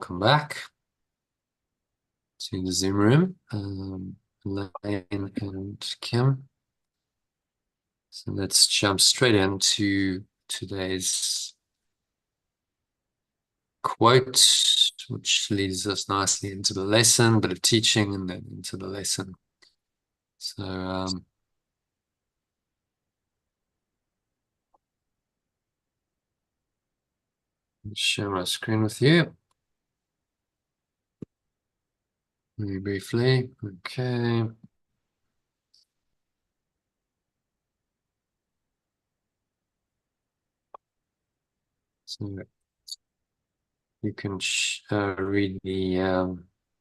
welcome back to the Zoom room, Elaine and Kim. So let's jump straight into today's quote, which leads us nicely into the lesson, a bit of teaching and then into the lesson. So I'll share my screen with you. Very briefly. Okay. So you can read the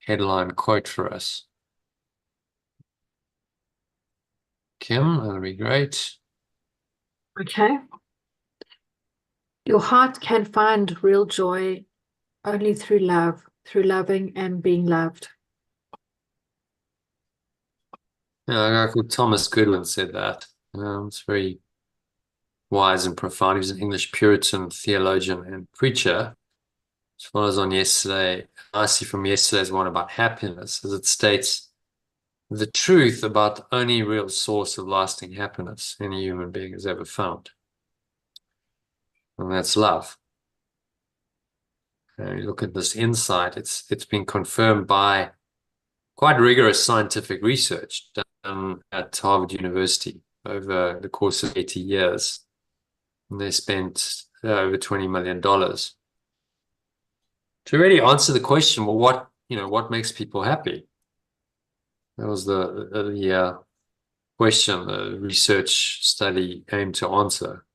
headline quote for us. Kim, that'll be great. Okay. Your heart can find real joy only through love, through loving and being loved. Yeah, a guy called Thomas Goodwin said that. It's very wise and profound. He was an English Puritan theologian and preacher. As far as on yesterday, I see from yesterday's one about happiness, as it states the truth about the only real source of lasting happiness any human being has ever found. And that's love. You look at this insight, it's been confirmed by quite rigorous scientific research done at Harvard University over the course of 80 years. And they spent over $20 million to really answer the question, well, what makes people happy? That was the question the research study aimed to answer.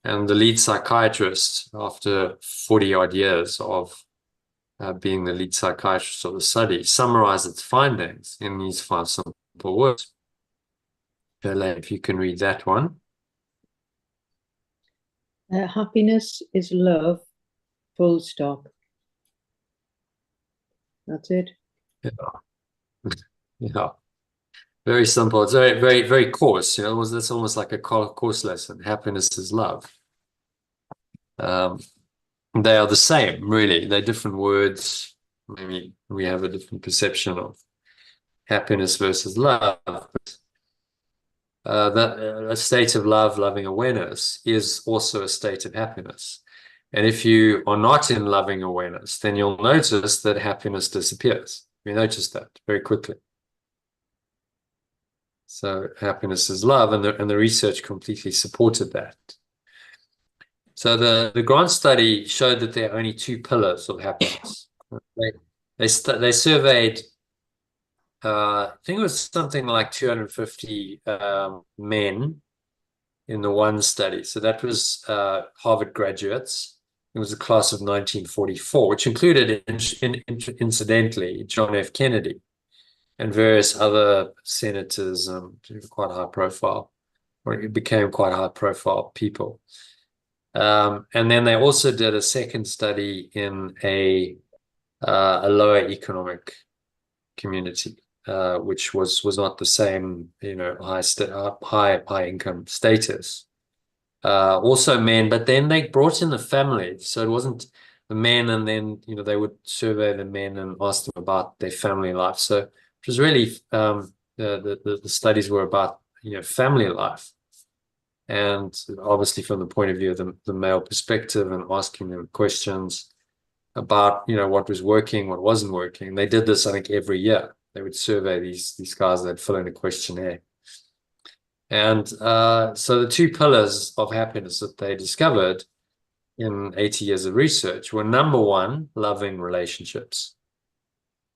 And the lead psychiatrist, after 40 odd years of being the lead psychiatrist of the study, summarized its findings in these 5 simple words. If you can read that one. Happiness is love, full stop. That's it. Yeah. Yeah. Very simple. It's very, very, very coarse. That's almost like a course lesson. Happiness is love. They are the same, really. They're different words. Maybe we have a different perception of happiness versus love. But a state of love, loving awareness, is also a state of happiness. And if you are not in loving awareness, then you'll notice that happiness disappears. You notice that very quickly. So happiness is love, and the research completely supported that. So the grant study showed that there are only 2 pillars of happiness. They surveyed, I think it was something like 250 men in the one study. So that was Harvard graduates. It was a class of 1944, which included, incidentally, John F. Kennedy and various other senators, quite high profile, or it became quite high profile people. And then they also did a second study in a lower economic community, which was not the same, high income status. Also men, but then they brought in the family, so it wasn't the men, and then they would survey the men and ask them about their family life. So it was really the studies were about family life, and obviously from the point of view of the male perspective, and asking them questions about what was working, what wasn't working. They did this, I think, every year. They would survey these guys. They'd fill in a questionnaire. And so the 2 pillars of happiness that they discovered in 80 years of research were, number 1, loving relationships.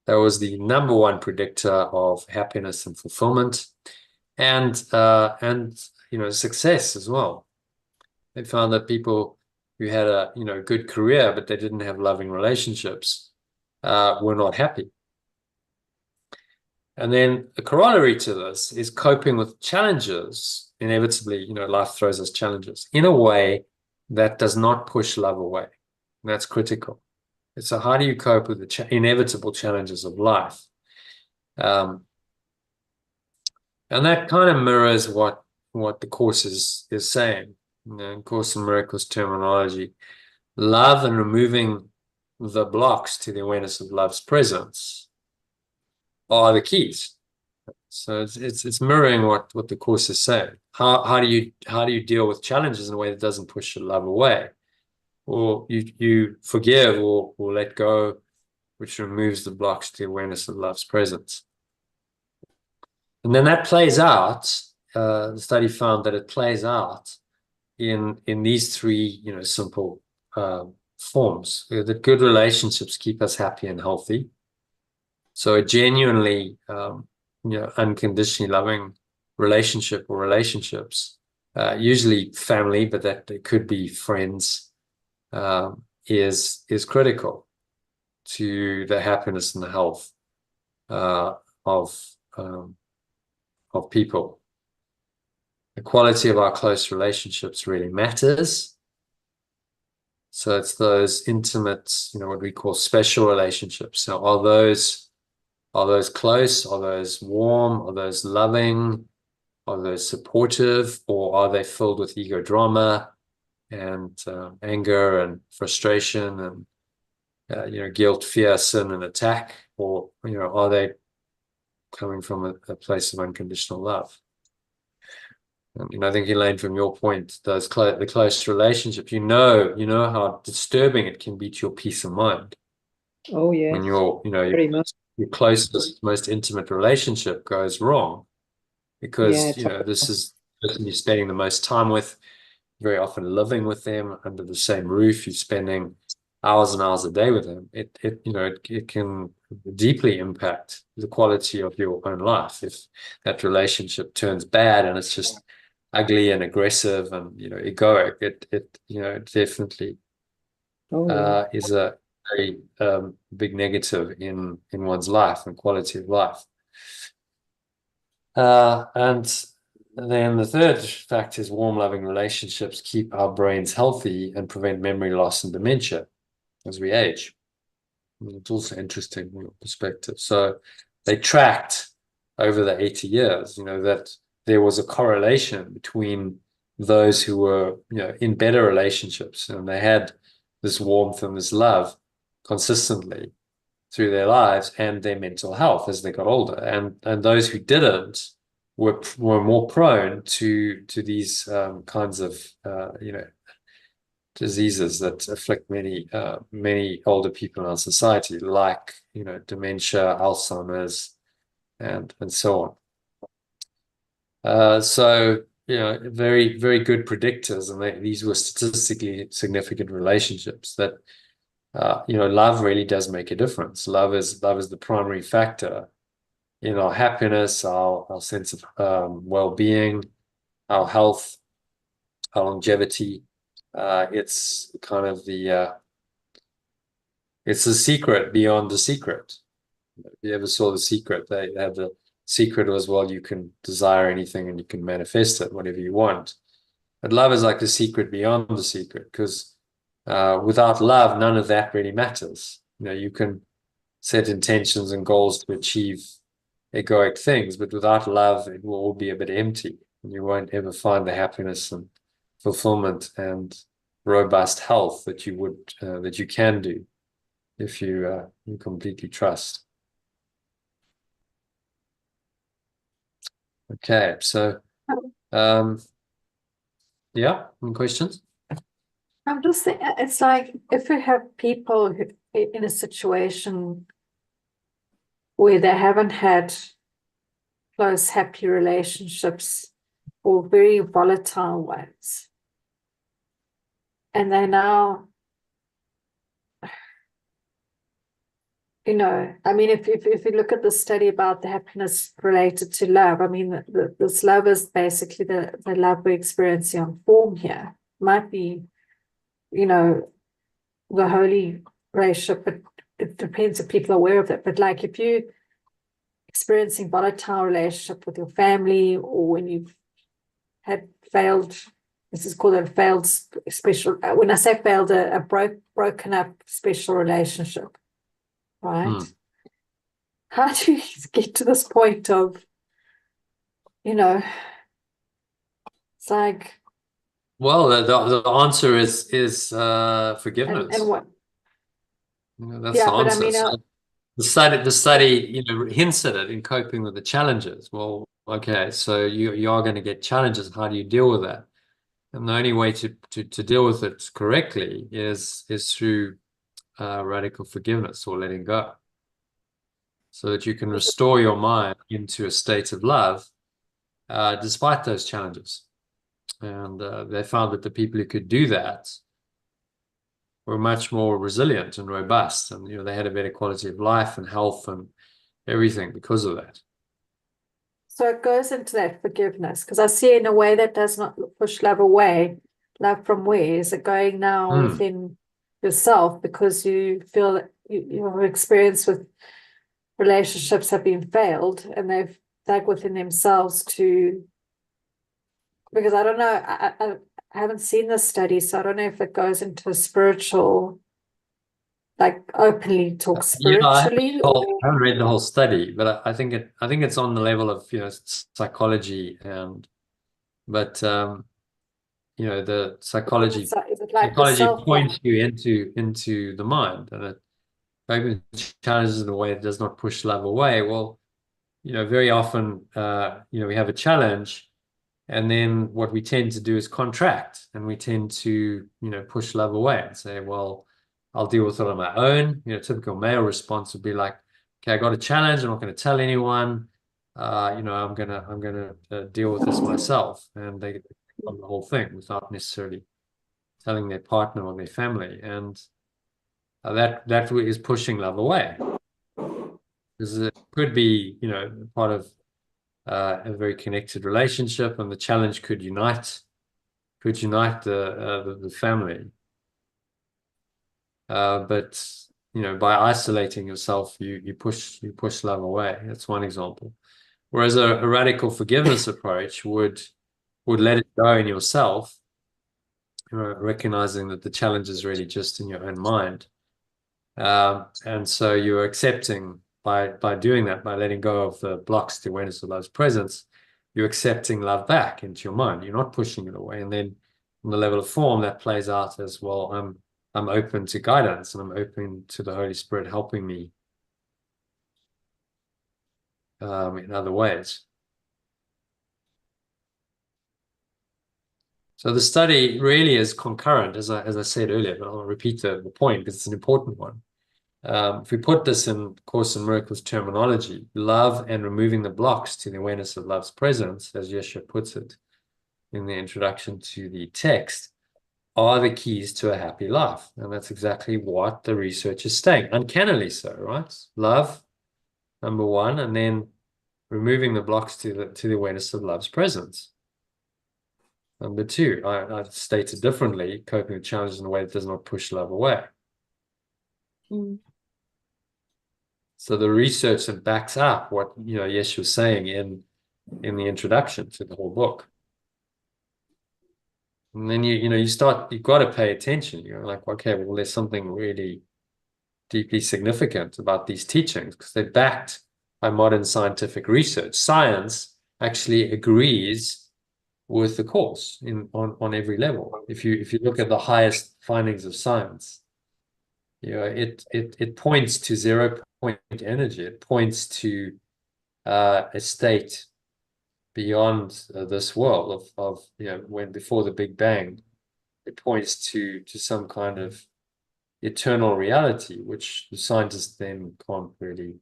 That was the number 1 predictor of happiness and fulfillment, and success as well. They found that people who had a good career but they didn't have loving relationships were not happy. And then a corollary to this is coping with challenges. Inevitably, life throws us challenges in a way that does not push love away. And that's critical. So how do you cope with the inevitable challenges of life? And that kind of mirrors what the Course is saying. In Course in Miracles terminology, love and removing the blocks to the awareness of love's presence are the keys. So it's mirroring what the Course is saying. How do you deal with challenges in a way that doesn't push your love away, or you forgive or let go, which removes the blocks to the awareness of love's presence. And then that plays out. The study found that it plays out in these three, simple forms. That good relationships keep us happy and healthy. So a genuinely, unconditionally loving relationship or relationships, usually family, but that it could be friends, is critical to the happiness and the health of people. The quality of our close relationships really matters. So it's those intimate, what we call special relationships. So are those close? Are those warm? Are those loving? Are those supportive? Or are they filled with ego drama and anger and frustration and guilt, fear, sin, and attack? Or are they coming from a place of unconditional love? And I think, Elaine, from your point, the close relationship, you know how disturbing it can be to your peace of mind. Oh, yes. When your closest, most intimate relationship goes wrong, because this is the person you're spending the most time with, very often living with them under the same roof, you're spending hours and hours a day with them. It can deeply impact the quality of your own life if that relationship turns bad and it's just ugly and aggressive and egoic. It definitely is a very big negative in one's life and quality of life. And then the third fact is warm, loving relationships keep our brains healthy and prevent memory loss and dementia as we age. It's also interesting from your perspective. So they tracked over the 80 years, that there was a correlation between those who were, in better relationships and they had this warmth and this love consistently through their lives and their mental health as they got older. And those who didn't were more prone to these kinds of, diseases that afflict many older people in our society, like, dementia, Alzheimer's, and so on. So, very, very good predictors. And these were statistically significant relationships that, love really does make a difference. Love is the primary factor in our happiness, our sense of well-being, our health, our longevity. It's kind of it's the secret beyond the secret. If you ever saw The Secret, they had the secret was, well, you can desire anything and you can manifest it, whatever you want. But love is like the secret beyond the secret, because without love, none of that really matters. You can set intentions and goals to achieve egoic things, but without love, it will all be a bit empty, and you won't ever find the happiness and fulfillment and robust health that you can do if you completely trust. Okay, so yeah, any questions? I'm just thinking, it's like if you have people who, in a situation where they haven't had close, happy relationships or very volatile ones, and they now, I mean, if you look at the study about the happiness related to love, I mean, this love is basically the love we're experiencing on form here. Might be, the holy relationship, but it depends if people are aware of it. But like if you're experiencing volatile relationship with your family, or when you've had failed, this is called a failed special, when I say failed, a broken up special relationship, right? How do you get to this point of, it's like, well, the answer is forgiveness. And what? That's Yeah, the but I answer. mean, So the study, hints at it in coping with the challenges. Well, okay, so you are going to get challenges. How do you deal with that? And the only way to deal with it correctly is through radical forgiveness or letting go, so that you can restore your mind into a state of love despite those challenges. And they found that the people who could do that were much more resilient and robust, and they had a better quality of life and health and everything because of that. so it goes into that forgiveness, because I see in a way that does not push love away. Love from where? Is it going now within yourself because you feel that your experience with relationships have been failed and they've dug within themselves to, because I don't know, I haven't seen this study, so I don't know if it goes into a spiritual, like openly talk spiritually, I or haven't read the whole study, but I think it's on the level of psychology, but the psychology is it like the self-love? points you into the mind, and it maybe challenges in a way that does not push love away. Well, very often we have a challenge, and then what we tend to do is contract, and we tend to push love away and say, well, I'll deal with it on my own. Typical male response would be like, okay, I got a challenge, I'm not going to tell anyone. I'm gonna deal with this myself, and they get on the whole thing without necessarily telling their partner or their family, and that is pushing love away, because it could be part of a very connected relationship, and the challenge could unite the family. But by isolating yourself, you push love away. That's one example. Whereas a radical forgiveness approach would let it go in yourself, recognizing that the challenge is really just in your own mind. And so you're accepting, by doing that, by letting go of the blocks to awareness of love's presence, you're accepting love back into your mind. You're not pushing it away. And then on the level of form, that plays out as, well, I'm open to guidance, and I'm open to the Holy Spirit helping me in other ways. So the study really is concurrent, as I said earlier, but I'll repeat the point because it's an important one. If we put this in Course in Miracles terminology, love and removing the blocks to the awareness of love's presence, as Yeshua puts it in the introduction to the text, are the keys to a happy life. And that's exactly what the research is saying, uncannily so, right? Love, number one, and then removing the blocks to the awareness of love's presence. Number two, I stated differently, coping with challenges in a way that does not push love away. So the research that backs up what Yeshua was saying in the introduction to the whole book. And then you've got to pay attention. You're like, okay, well, there's something really deeply significant about these teachings, because they're backed by modern scientific research. Science actually agrees with the Course on every level. If you look at the highest findings of science, it points to 0-point energy. It points to a state beyond this world of when before the Big Bang. It points to some kind of eternal reality, which the scientists then can't really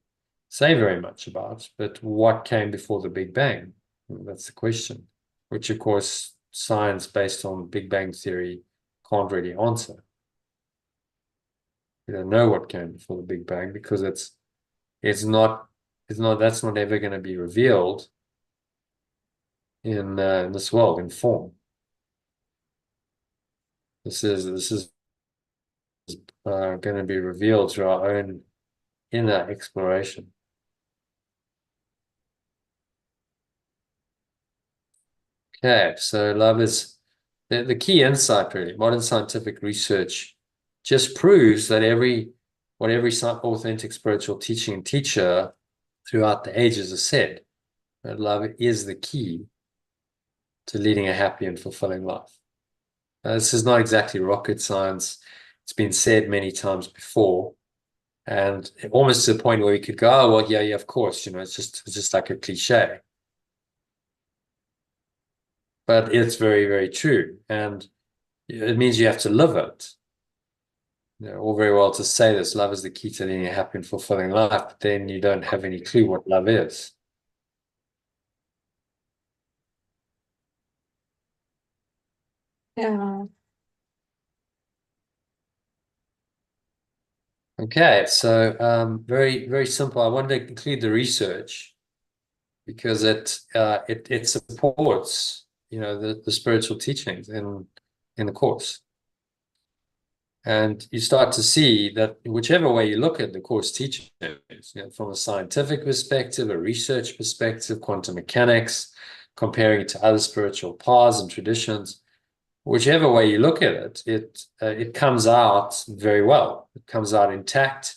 say very much about. But what came before the Big Bang? That's the question, which of course science based on Big Bang theory can't really answer. We don't know what came before the Big Bang, because that's not ever going to be revealed in this world in form. This is going to be revealed through our own inner exploration. Okay, so love is the key insight, really. Modern scientific research just proves that what every authentic spiritual teaching and teacher throughout the ages has said, that love is the key to leading a happy and fulfilling life. This is not exactly rocket science. It's been said many times before. And almost to the point where we could go, oh, well, yeah, of course, it's just like a cliche. But it's very, very true. And it means you have to live it. All very well to say this, love is the key to leading a happy and fulfilling life, but then you don't have any clue what love is. Yeah. Okay, so very, very simple. I wanted to include the research because it supports, the spiritual teachings in the course. And you start to see that whichever way you look at the course teachings, from a scientific perspective, a research perspective, quantum mechanics, comparing it to other spiritual paths and traditions, whichever way you look at it, it comes out very well. It comes out intact,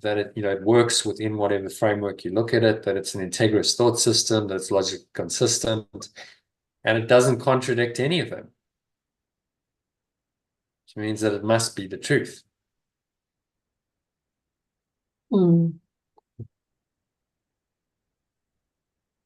that it works within whatever framework you look at it, that it's an integrous thought system, that's logically consistent, and it doesn't contradict any of them. Which means that it must be the truth. Mm.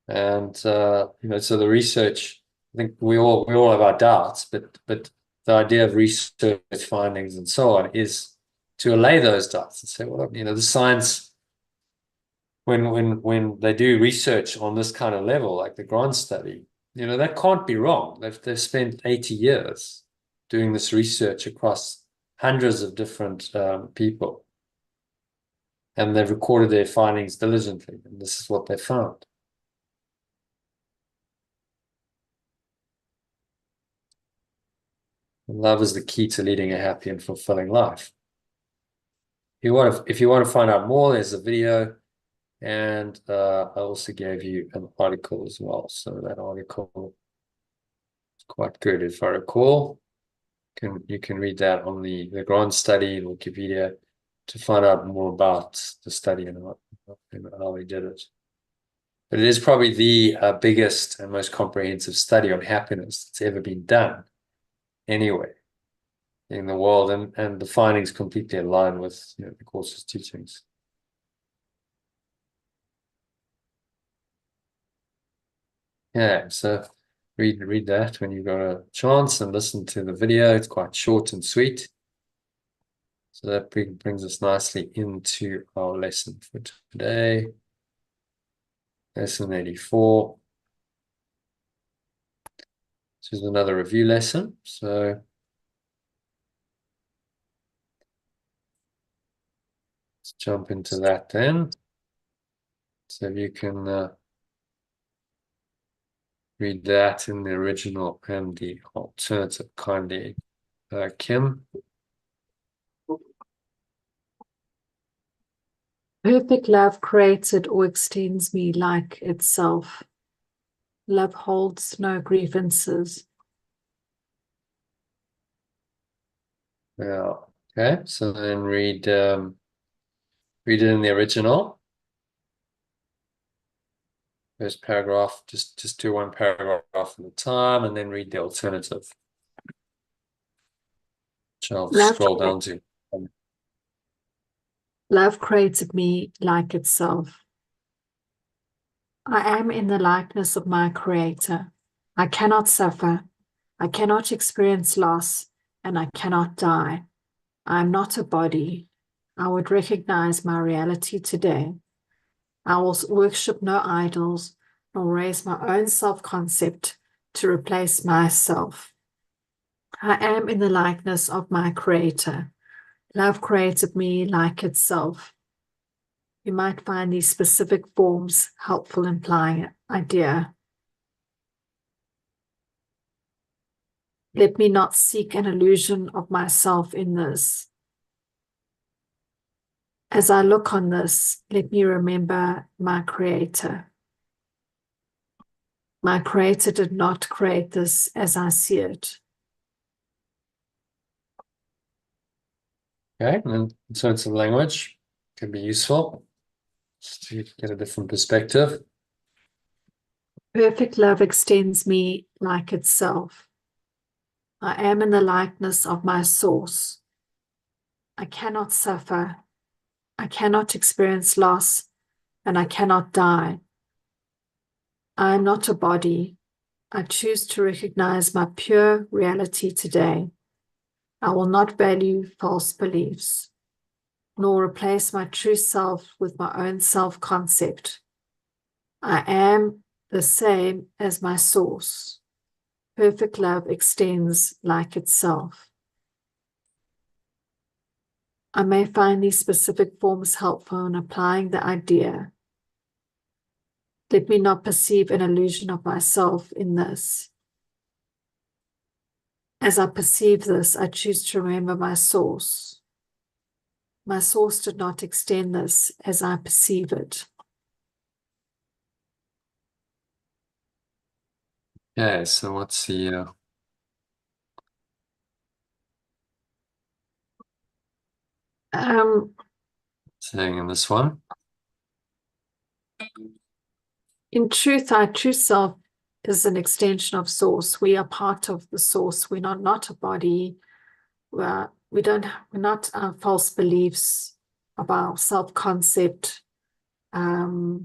And so the research, I think we all have our doubts, but the idea of research findings and so on is to allay those doubts and say, well, the science, when they do research on this kind of level, like the Grant study, that can't be wrong. They've spent 80 years doing this research across hundreds of different people, and they've recorded their findings diligently, and this is what they found. Love is the key to leading a happy and fulfilling life. If you want to find out more, there's a video, and I also gave you an article as well. So that article is quite good, if I recall. You can read that on the Grant study in Wikipedia to find out more about the study and how they did it. But it is probably the biggest and most comprehensive study on happiness that's ever been done anyway in the world, and the findings completely align with the course's teachings. Yeah, so read that when you've got a chance, and listen to the video. It's quite short and sweet. So that brings us nicely into our lesson for today. Lesson 84. This is another review lesson. So let's jump into that then. So you can read that in the original and the alternative kindly, Kim. Perfect love created or extends me like itself. Love holds no grievances. Yeah. Okay. So then read it in the original. First paragraph, just do one paragraph at a time, and then read the alternative. Which I'll scroll down to. Love created me like itself. I am in the likeness of my Creator. I cannot suffer. I cannot experience loss, and I cannot die. I am not a body. I would recognize my reality today. I will worship no idols, nor raise my own self-concept to replace myself. I am in the likeness of my Creator. Love created me like itself. You might find these specific forms helpful in implying an idea. Let me not seek an illusion of myself in this. As I look on this, let me remember my Creator. My Creator did not create this as I see it. Okay, and in terms of language, can be useful just to get a different perspective. Perfect love extends me like itself. I am in the likeness of my source. I cannot suffer. I cannot experience loss, and I cannot die. I am not a body. I choose to recognize my pure reality today. I will not value false beliefs, nor replace my true self with my own self-concept. I am the same as my source. Perfect love extends like itself. I may find these specific forms helpful in applying the idea. Let me not perceive an illusion of myself in this. As I perceive this, I choose to remember my source. My source did not extend this as I perceive it. Okay, so what's the saying in this one? In truth, our true self is an extension of source. We are part of the source. We're not a body. We're not false beliefs of our self-concept. Our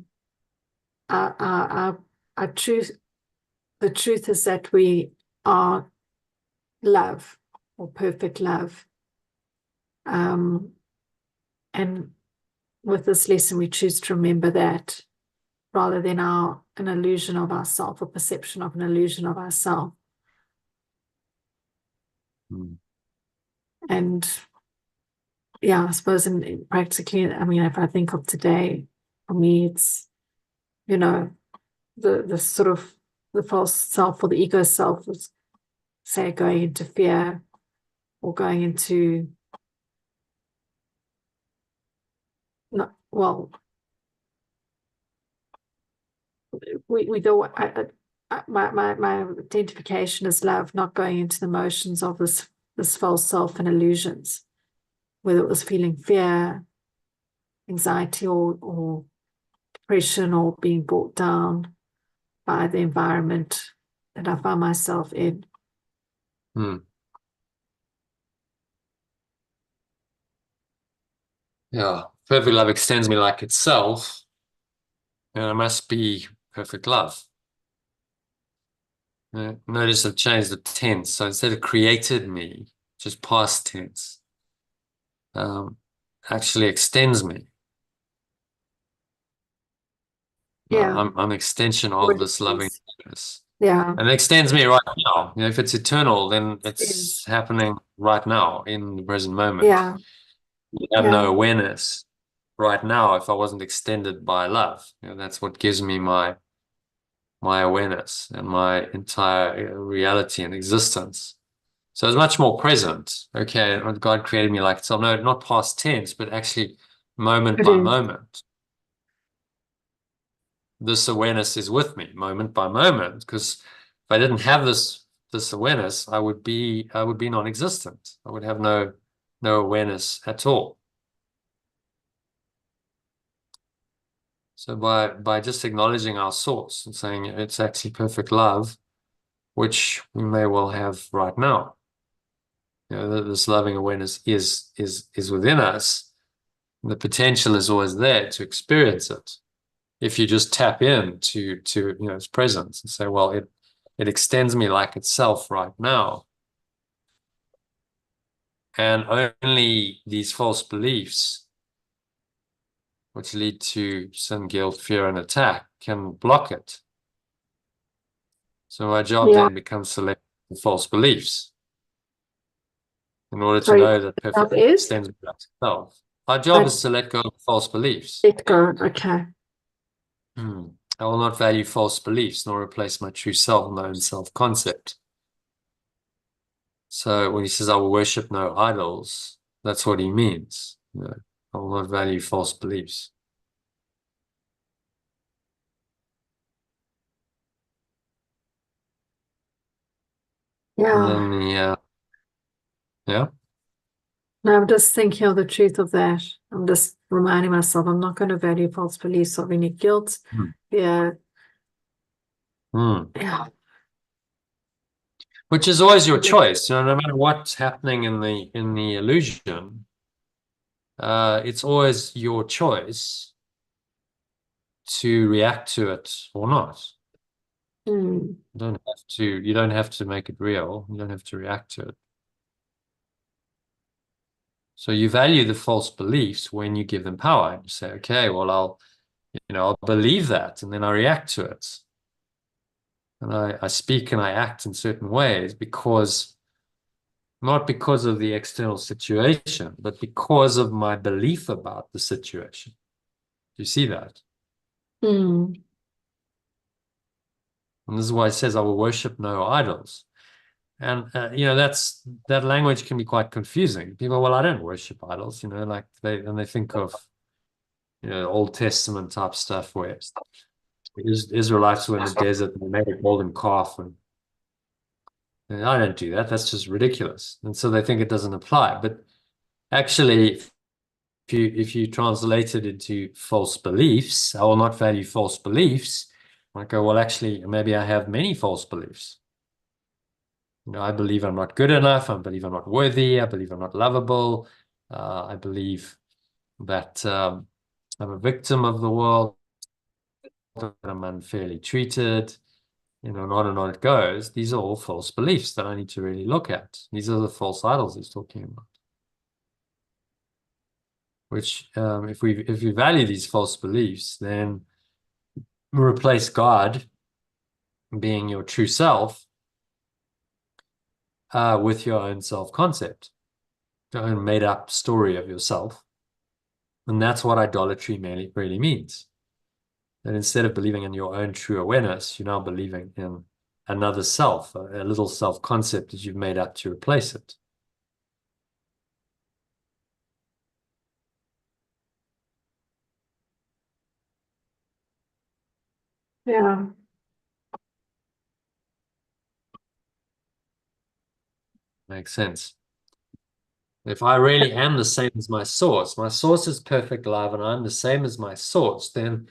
truth, the truth is that we are love, or perfect love. And with this lesson, we choose to remember that, rather than an illusion of ourself, or perception of an illusion of ourself. And yeah, I suppose practically, I mean, if I think of today, for me, it's, the sort of the false self, or the ego self, was, say, going into fear, or going into, not, well, we don't, my identification is love, not going into the motions of this false self and illusions, whether it was feeling fear, anxiety, or depression, or being brought down by the environment that I found myself in. Yeah, perfect love extends me like itself, and it must be perfect love. Notice I've changed the tense, so instead of created me, just past tense, actually extends me. Yeah. I'm an extension of this loving goodness. Yeah. And it extends me right now. If it's eternal, then it's happening right now in the present moment. Yeah. You have no awareness right now if I wasn't extended by love. That's what gives me my awareness and my entire reality and existence. So it's much more present. Okay, God created me like itself. No, not past tense, but actually moment by moment. This awareness is with me moment by moment, because if I didn't have this awareness, I would be non-existent. I would have no awareness at all. So by just acknowledging our source and saying it's actually perfect love, which we may well have right now, this loving awareness is within us. The potential is always there to experience it. If you just tap into its presence and say, well, it extends me like itself right now. And only these false beliefs, which lead to sin, guilt, fear, and attack, can block it. So our job then becomes to select the false beliefs in order to know that perfect extends me like itself. Our job is to let go of false beliefs. Let go, okay. I will not value false beliefs, nor replace my true self, my own self-concept. So when he says, I will worship no idols, that's what he means. I will not value false beliefs. Yeah. And then yeah. No, I'm just thinking of the truth of that. I'm just reminding myself I'm not going to value false beliefs of any guilt. Yeah. Yeah. Which is always your choice, no matter what's happening in the illusion. it's always your choice to react to it or not. Mm. You don't have to make it real. You don't have to react to it. So you value the false beliefs when you give them power. And you say, okay, well, I'll believe that, and then I react to it. And I speak and I act in certain ways not because of the external situation, but because of my belief about the situation. Do you see that? Mm. And this is why it says, I will worship no idols. And, that language can be quite confusing. People, well, I don't worship idols, like they think of, Old Testament type stuff where Israelites were in the desert and they made a golden calf. And I don't do that. That's just ridiculous. And so they think it doesn't apply. But actually, if you translate it into false beliefs, I will not value false beliefs. I go, well, actually, maybe I have many false beliefs. I believe I'm not good enough. I believe I'm not worthy. I believe I'm not lovable. I believe that I'm a victim of the world, that I'm unfairly treated, and on it goes. These are all false beliefs that I need to really look at. These are the false idols he's talking about. Which, if we value these false beliefs, then replace God being your true self with your own self-concept, your own made-up story of yourself. And that's what idolatry really means. That instead of believing in your own true awareness, you're now believing in another self, a little self-concept that you've made up to replace it. Yeah. Makes sense. If I really am the same as my source is perfect love, and I'm the same as my source, then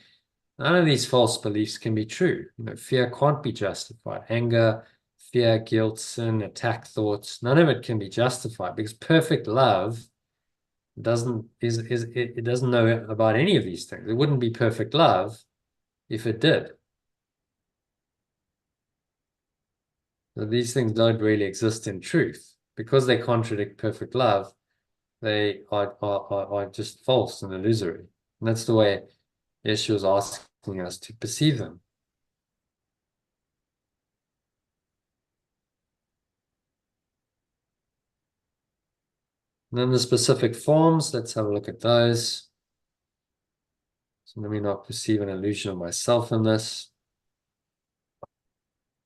none of these false beliefs can be true. Fear can't be justified. Anger, fear, guilt, sin, attack thoughts, none of it can be justified, because perfect love doesn't know about any of these things. It wouldn't be perfect love if it did. So these things don't really exist in truth. Because they contradict perfect love, they are just false and illusory. And that's the way Yeshua is asking us to perceive them. And then the specific forms, let's have a look at those. So let me not perceive an illusion of myself in this.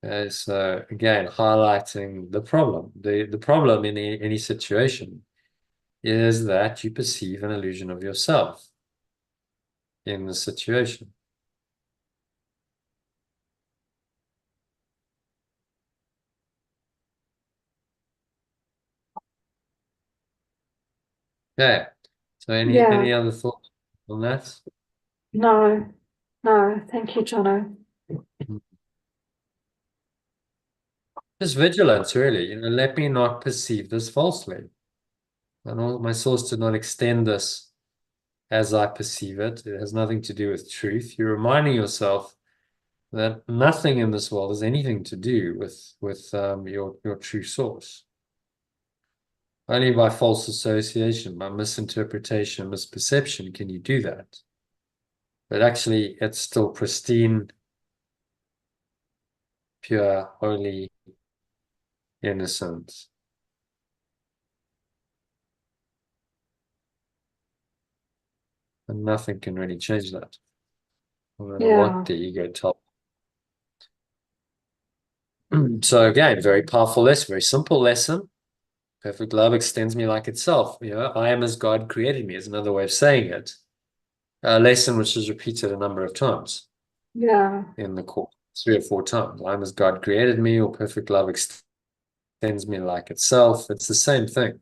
Okay, so again, highlighting the problem. The problem in any situation is that you perceive an illusion of yourself in the situation. Okay, so any other thoughts on that? No, thank you, Jono. Just vigilance, really. Let me not perceive this falsely. I want my source to not extend this as I perceive it. It has nothing to do with truth. You're reminding yourself that nothing in this world has anything to do with your true source. Only by false association, by misinterpretation, misperception can you do that. But actually, it's still pristine, pure, holy, innocent. And nothing can really change that. No matter what the ego tells. So again, very powerful lesson, very simple lesson. Perfect love extends me like itself. I am as God created me is another way of saying it. A lesson which is repeated a number of times. Yeah. In the course, 3 or 4 times. I am as God created me, or perfect love extends me like itself. It's the same thing.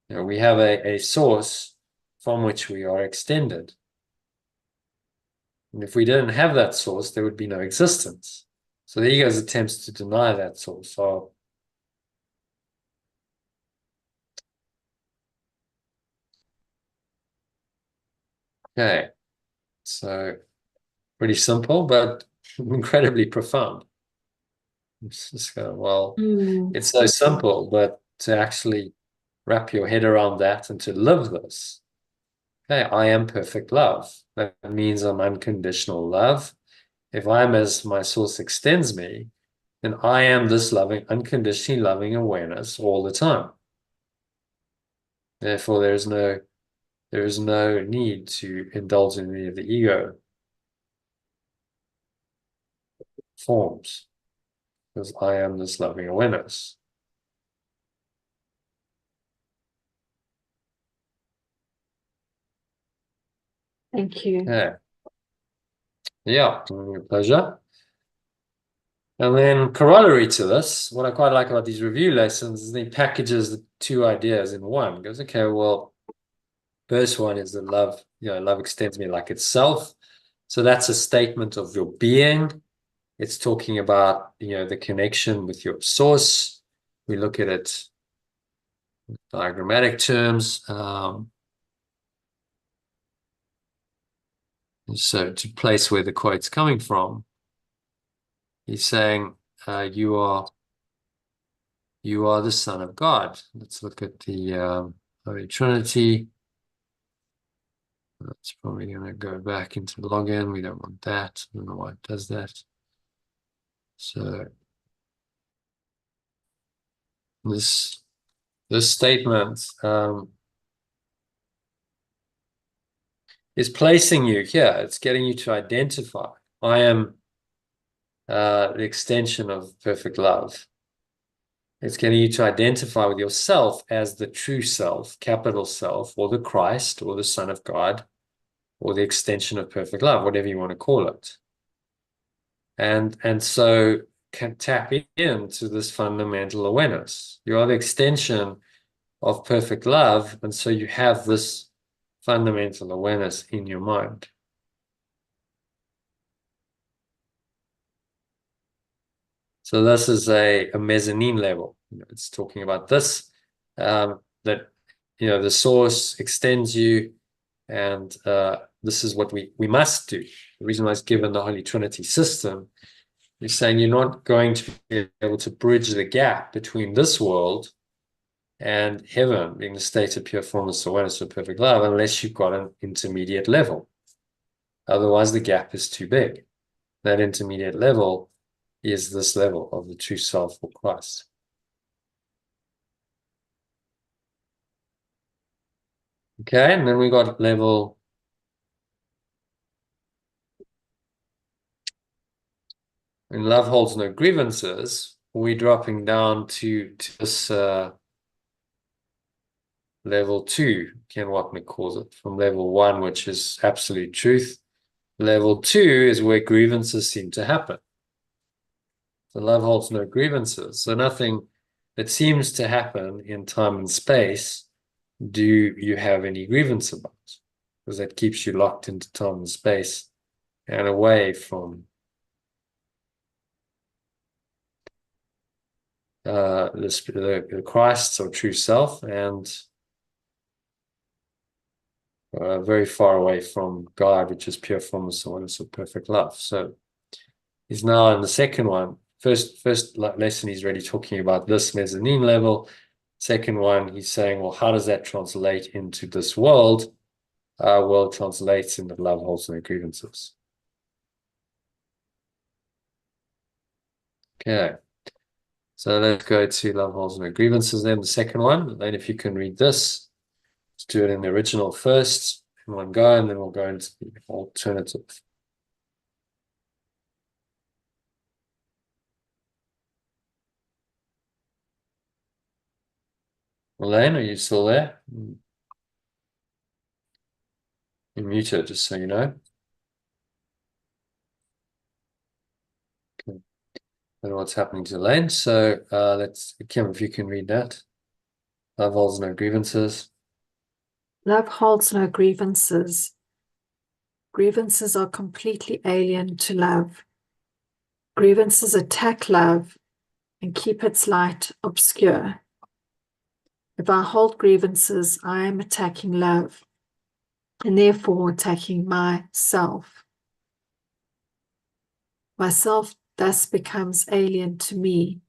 We have a source from which we are extended. And if we didn't have that source, there would be no existence. So the ego's attempts to deny that source are Okay, so pretty simple, but incredibly profound. It's just go, well, it's so simple, but to actually wrap your head around that and to live this. Okay, I am perfect love. That means I'm unconditional love. If I'm as my source extends me, then I am this loving, unconditionally loving awareness all the time. Therefore, there is no need to indulge in any of the ego forms, because I am this loving awareness. Thank you. Okay. Yeah, your pleasure. And then corollary to this, what I quite like about these review lessons is he packages the two ideas in one. He goes, okay, well, first one is that love, love extends me like itself. So that's a statement of your being. It's talking about, the connection with your source. We look at it in diagrammatic terms. So to place where the quote's coming from, he's saying, you are the Son of God. Let's look at the Holy Trinity. That's probably going to go back into the login. We don't want that. I don't know why it does that. So this statement is placing you here. It's getting you to identify. I am the extension of perfect love. It's getting you to identify with yourself as the true self, capital self, or the Christ, or the Son of God, or the extension of perfect love, whatever you want to call it. And so can tap into this fundamental awareness. You are the extension of perfect love, and so you have this fundamental awareness in your mind. So this is a mezzanine level. It's talking about this, that, the source extends you, and this is what we must do. The reason why it's given the Holy Trinity system is saying you're not going to be able to bridge the gap between this world and heaven, being the state of pure formless awareness of perfect love, unless you've got an intermediate level. Otherwise, the gap is too big. That intermediate level is this level of the true self or Christ. Okay, and then we got level in love holds no grievances. We're dropping down to this level 2, Ken Wapnick calls it, from level 1, which is absolute truth. Level 2 is where grievances seem to happen. So love holds no grievances. So nothing that seems to happen in time and space do you have any grievance about, because that keeps you locked into time and space and away from the Christ or true self, and very far away from God, which is pure formless awareness of perfect love. So he's now in the second one. First lesson, he's already talking about this mezzanine level. Second one, he's saying, well, how does that translate into this world? World translates into love holds no grievances. Okay. So let's go to love holds no grievances then, the second one. And then if you can read this, let's do it in the original first in one go, and then we'll go into the alternative. Elaine, are you still there? You're muted, just so you know. Okay. I don't know what's happening to Elaine. So Kim, if you can read that. Love holds no grievances. Love holds no grievances. Grievances are completely alien to love. Grievances attack love and keep its light obscure. If I hold grievances, I am attacking love. and therefore attacking myself. Myself thus becomes alien to me.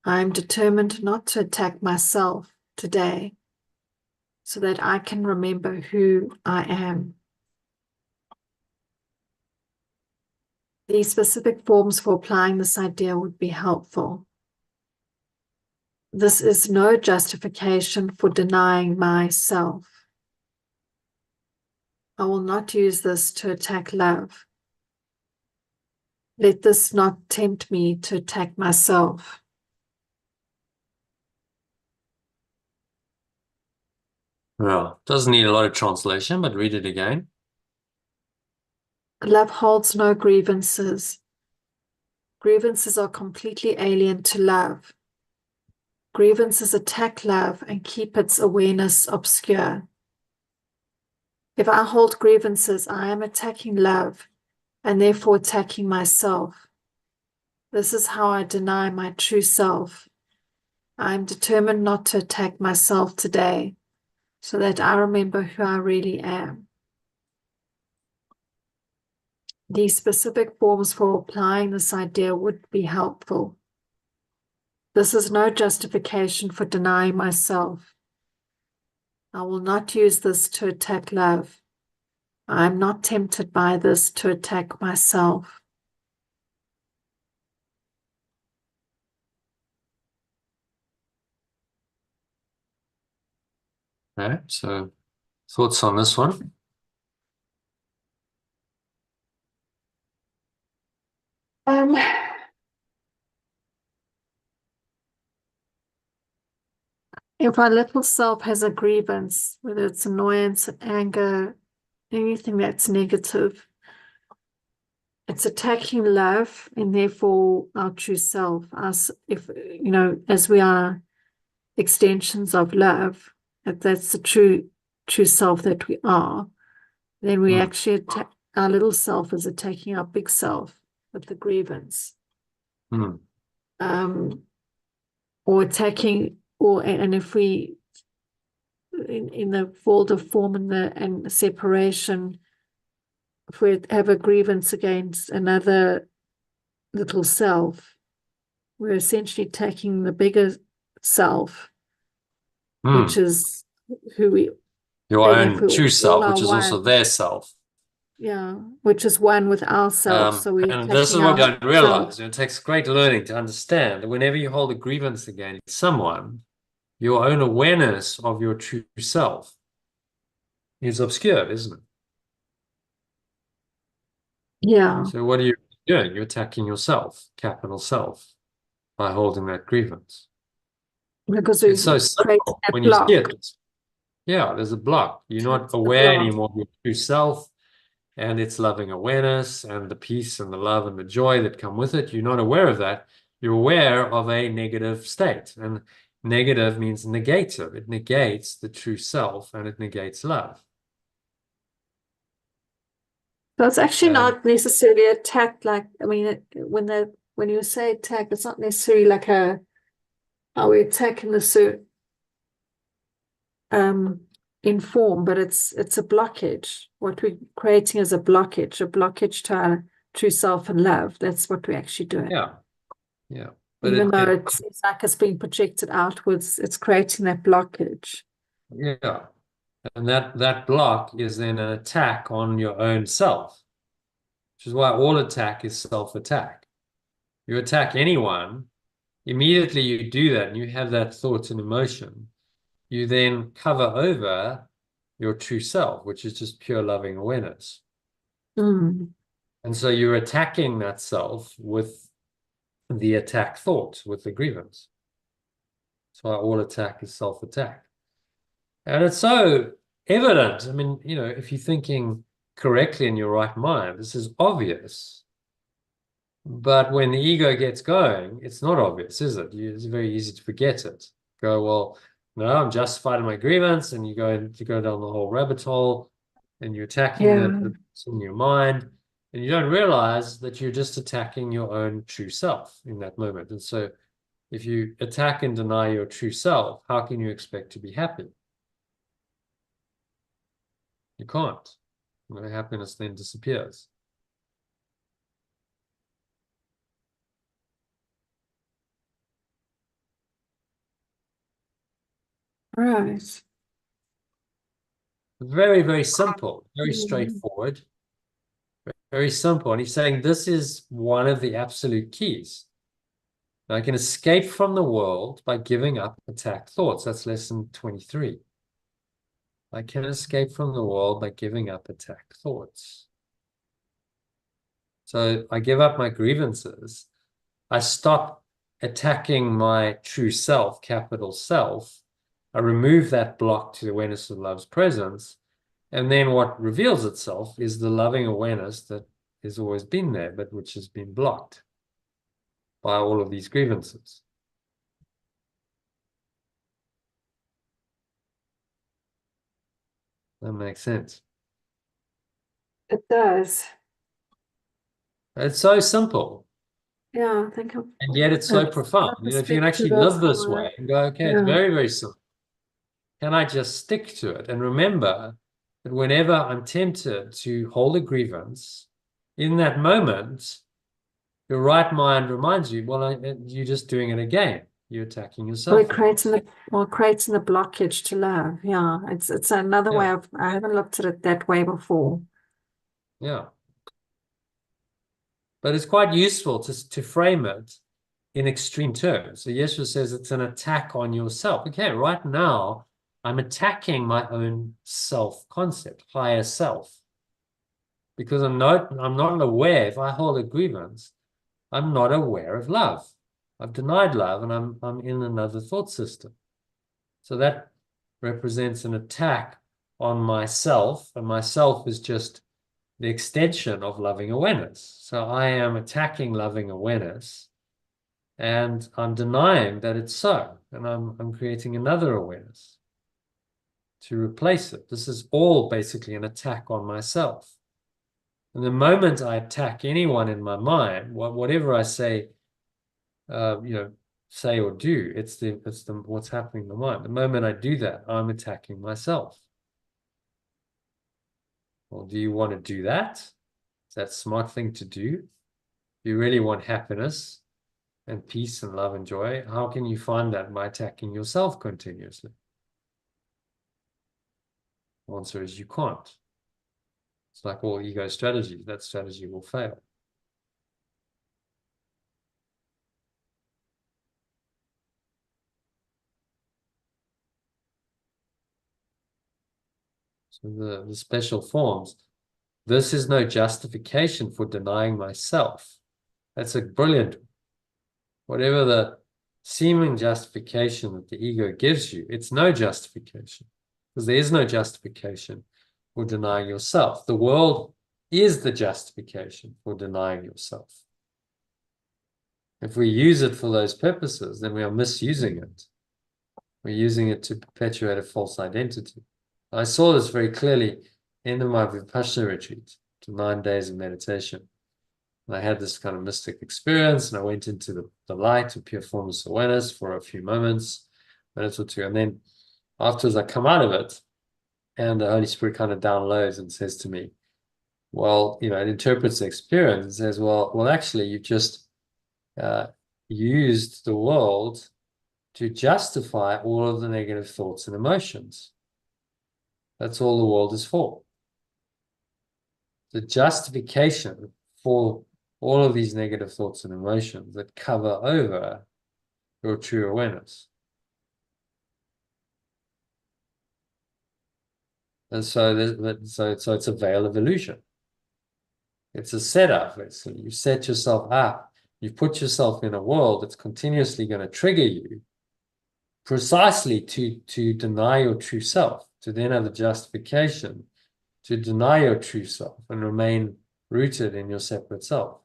I am determined not to attack myself today, so that I can remember who I am. These specific forms for applying this idea would be helpful. This is no justification for denying myself. I will not use this to attack love. Let this not tempt me to attack myself. Well, doesn't need a lot of translation, but read it again. Love holds no grievances. Grievances are completely alien to love. Grievances attack love and keep its awareness obscure. If I hold grievances, I am attacking love and therefore attacking myself. This is how I deny my true self. I am determined not to attack myself today, so that I remember who I really am. These specific forms for applying this idea would be helpful. This is no justification for denying myself. I will not use this to attack love. I am not tempted by this to attack myself. Okay, so thoughts on this one? If our little self has a grievance, whether it's annoyance, anger, anything that's negative, it's attacking love and therefore our true self. Us, if as we are extensions of love, if that's the true self that we are, then we actually attack our little self is attacking our big self with the grievance. Or attacking, and if we in the world of form and separation, if we have a grievance against another little self, we're essentially attacking the bigger self, which is who we your own true self, which is also their self. Yeah, which is one with ourselves. So we're and this is what we don't ourselves. realize. It takes great learning to understand that whenever you hold a grievance against someone, your own awareness of your true self is obscured, isn't it? Yeah. So what are you doing? You're attacking yourself, capital self, by holding that grievance. Because it's so simple when you see it. Yeah, there's a block. You're not aware anymore of your true self and its loving awareness and the peace and the love and the joy that come with it. You're not aware of that. You're aware of a negative state. And negative means negative. It negates the true self and it negates love. So it's actually not necessarily attack. Like, I mean, when you say attack, it's not necessarily like are we attacking the certain in form, but it's a blockage. What we're creating is a blockage to our true self and love. That's what we're actually doing. Yeah. But even though it's like it's being projected outwards, it's creating that blockage. Yeah. And that block is then an attack on your own self, which is why all attack is self-attack. You attack anyone, immediately you do that and you have that thought and emotion, you then cover over your true self, which is just pure loving awareness. And so you're attacking that self with the attack thought, with the grievance. That's why all attack is self-attack. And it's so evident. I mean, if you're thinking correctly in your right mind, this is obvious. But when the ego gets going, it's not obvious, is it? It's very easy to forget it. Go, well, no, I'm justified in my grievance, and you go down the whole rabbit hole, and you're attacking that in your mind, and you don't realize that you're just attacking your own true self in that moment. And so if you attack and deny your true self, how can you expect to be happy? can't. Happiness then disappears. Right. Very, very simple, very Mm. straightforward, very simple. And he's saying this is one of the absolute keys. I can escape from the world by giving up attacked thoughts. That's lesson 23. I can escape from the world by giving up attacked thoughts. So I give up my grievances. I stop attacking my true self, capital self. I remove that block to the awareness of love's presence. And then what reveals itself is the loving awareness that has always been there, but which has been blocked by all of these grievances. That makes sense. It does. It's so simple, Yeah, I think and yet it's so I've profound. got to If you stick can to actually this live this one. way and go, okay, it's Yeah. very, very simple. Can I just stick to it and remember that whenever I'm tempted to hold a grievance, in that moment, your right mind reminds you, well, you're just doing it again. You're attacking yourself. We're creating the blockage to love. Yeah, it's another way of. I haven't looked at it that way before. Yeah. But it's quite useful to frame it in extreme terms. So Yeshua says it's an attack on yourself. Okay, right now, I'm attacking my own self-concept, higher self. Because I'm not aware. If I hold a grievance, I'm not aware of love. I've denied love, and I'm in another thought system. So that represents an attack on myself, and myself is just the extension of loving awareness. So I am attacking loving awareness, and I'm denying that it's so, and I'm creating another awareness to replace it. This is all basically an attack on myself. And the moment I attack anyone in my mind, whatever I say, say or do, it's what's happening in the mind. The moment I do that, I'm attacking myself. Well, do you want to do that? Is that a smart thing to do? Do you really want happiness and peace and love and joy? How can you find that by attacking yourself continuously? The answer is you can't. It's like all ego strategies. That strategy will fail. So the special forms. This is no justification for denying myself. That's a brilliant one. Whatever the seeming justification that the ego gives you, it's no justification, because there is no justification for denying yourself. The world is the justification for denying yourself. If we use it for those purposes, then we are misusing it. We're using it to perpetuate a false identity. I saw this very clearly in my Vipassana retreat, to 9 days of meditation. And I had this kind of mystic experience, and I went into the light of pure formless awareness for a few minutes, minutes or two. And then afterwards, I come out of it, and the Holy Spirit kind of downloads and says to me, well, it interprets the experience and says, well, actually, you've just used the world to justify all of the negative thoughts and emotions. That's all the world is for. The justification for all of these negative thoughts and emotions that cover over your true awareness. And so it's a veil of illusion. It's a setup. You set yourself up. You put yourself in a world that's continuously going to trigger you precisely to deny your true self, to then have the justification to deny your true self and remain rooted in your separate self.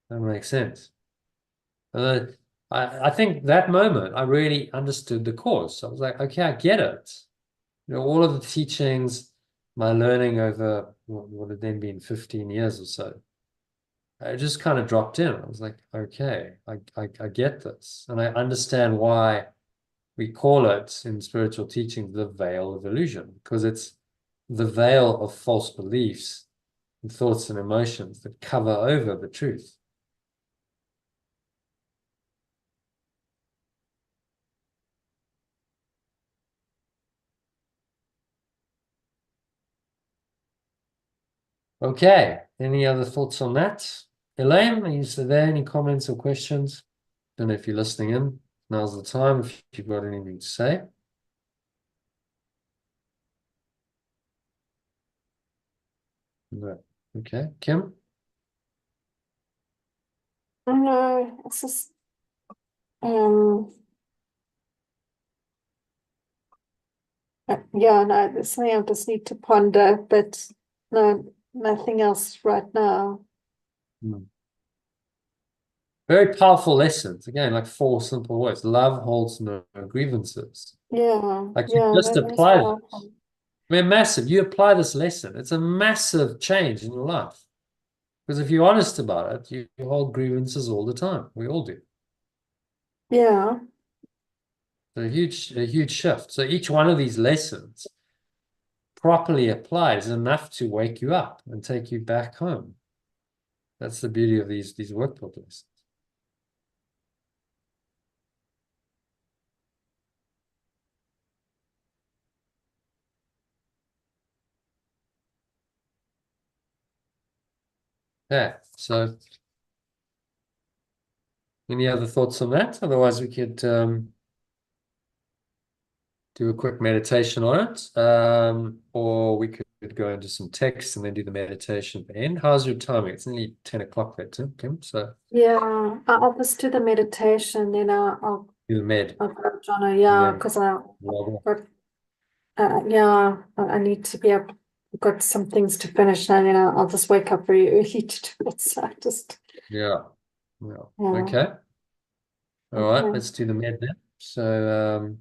That makes sense. I think that moment I really understood the course. I was like, okay, I get it. All of the teachings, my learning over what had then been 15 years or so, I just kind of dropped in. I was like, okay, I get this. And I understand why we call it in spiritual teaching the veil of illusion, because it's the veil of false beliefs and thoughts and emotions that cover over the truth. Okay, any other thoughts on that? Elaine, is there any comments or questions? Don't know if you're listening in. Now's the time if you've got anything to say. No. Okay, Kim? No, it's just um yeah, no, there's something I just need to ponder, but no, nothing else right now. Very powerful lessons. Again, like 4 simple words. Love holds no grievances. Yeah, Like you yeah, just that is apply it. powerful. I mean, massive. You apply this lesson. It's a massive change in your life. Because if you're honest about it, you hold grievances all the time. We all do. Yeah, A huge shift. So each one of these lessons properly applied is enough to wake you up and take you back home. That's the beauty of these workbook lessons. Yeah. So any other thoughts on that? Otherwise, we could do a quick meditation on it. Or we could go into some text and then do the meditation at the end. How's your timing? It's nearly 10 o'clock there, Kim. So yeah. I'll just do the meditation, then I'll do the med. I'll go, Johnny, And yeah, then because I log off. got yeah, I need to be up. I've got some things to finish now, and then I'll just wake up very early to do it. So I just Yeah. yeah. Okay. All right. Okay. Let's do the med then. So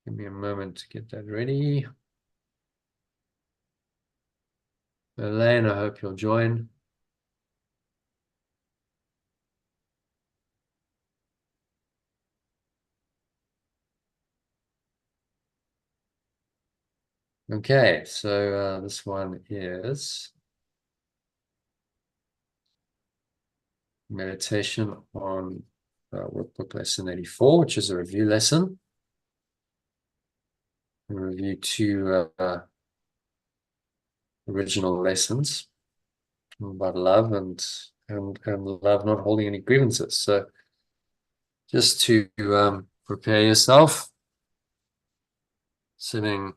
give me a moment to get that ready. Elaine, I hope you'll join. Okay, so this one is meditation on workbook lesson 84, which is a review lesson. And review 2 original lessons about love and love not holding any grievances. So just to prepare yourself, sitting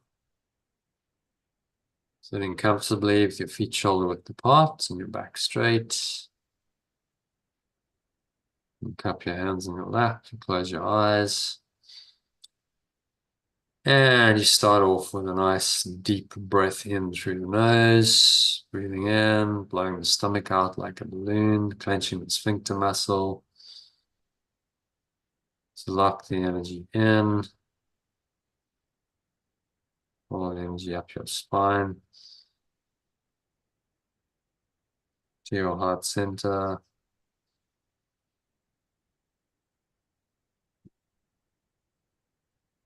comfortably with your feet shoulder width apart and your back straight. And cup your hands in your lap and close your eyes. And you start off with a nice deep breath in through the nose, breathing in, blowing the stomach out like a balloon, clenching the sphincter muscle. So lock the energy in, pull the energy up your spine to your heart center.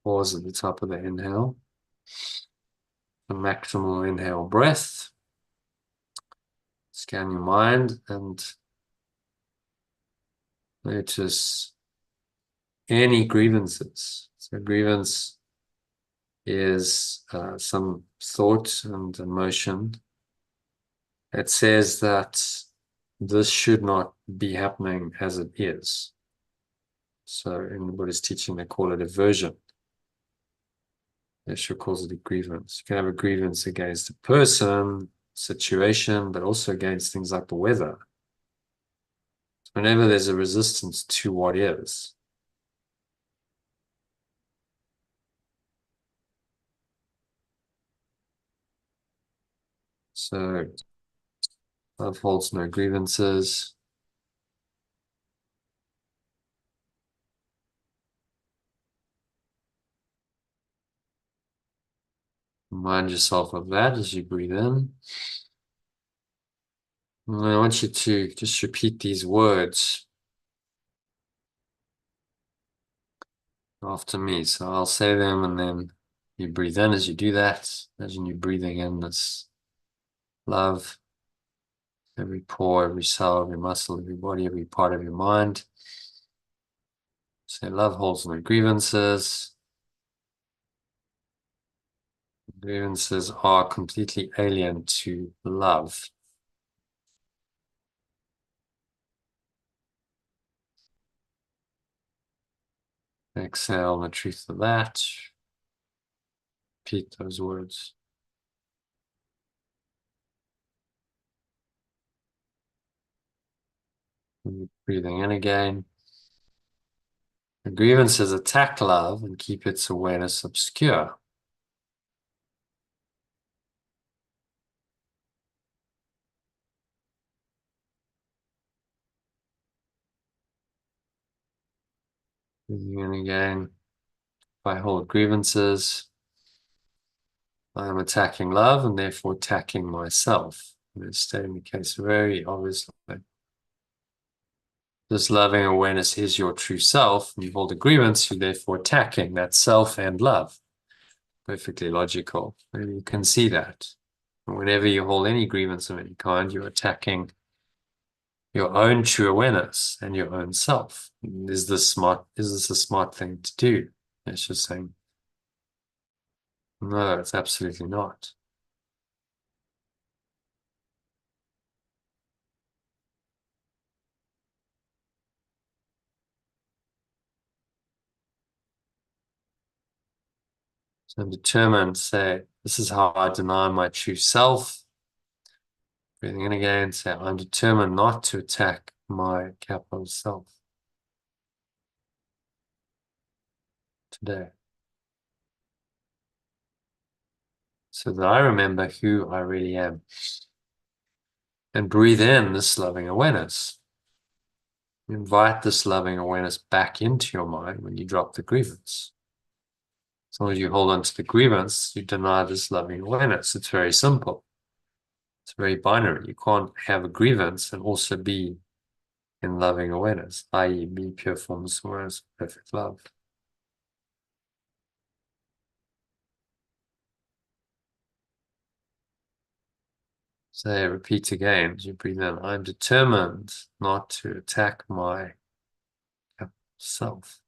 Pause at the top of the inhale. The maximal inhale breath. Scan your mind and notice any grievances. So grievance is some thought and emotion that says that this should not be happening as it is. So in the Buddhist teaching, they call it aversion. They should call it a grievance. You can have a grievance against a person, situation, but also against things like the weather. Whenever there's a resistance to what is, so love holds no grievances. Remind yourself of that as you breathe in. And I want you to just repeat these words. after me. So I'll say them and then you breathe in as you do that. Imagine you breathing in this love, every pore, every cell, every muscle, every body, every part of your mind. Say love holds no grievances. Grievances are completely alien to love. Exhale the truth of that. Repeat those words. Breathing in again. The grievances attack love and keep its awareness obscure. Breathing in again. If I hold grievances, I am attacking love and therefore attacking myself. And it's stating the case very obviously. This loving awareness is your true self, and you hold a grievance, you're therefore attacking that self and love. Perfectly logical. And you can see that. Whenever you hold any grievance of any kind, you're attacking your own true awareness and your own self. Is this a smart thing to do? It's just saying, no, it's absolutely not. So determined, say, this is how I deny my true self. Breathing in again, say, I'm determined not to attack my capital self today. So that I remember who I really am. And breathe in this loving awareness. Invite this loving awareness back into your mind when you drop the grievance. As long as you hold on to the grievance, you deny this loving awareness. It's very simple. It's very binary. You can't have a grievance and also be in loving awareness, i.e., be pure formless awareness, perfect love. Say, repeat again as you breathe in. I'm determined not to attack my self.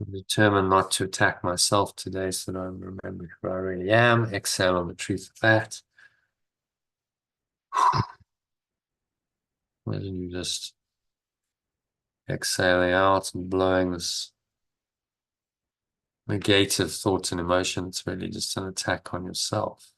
I'm determined not to attack myself today so that I remember who I really am. Exhale on the truth of that. Imagine you just exhaling out and blowing this negative thoughts and emotion. It's really just an attack on yourself.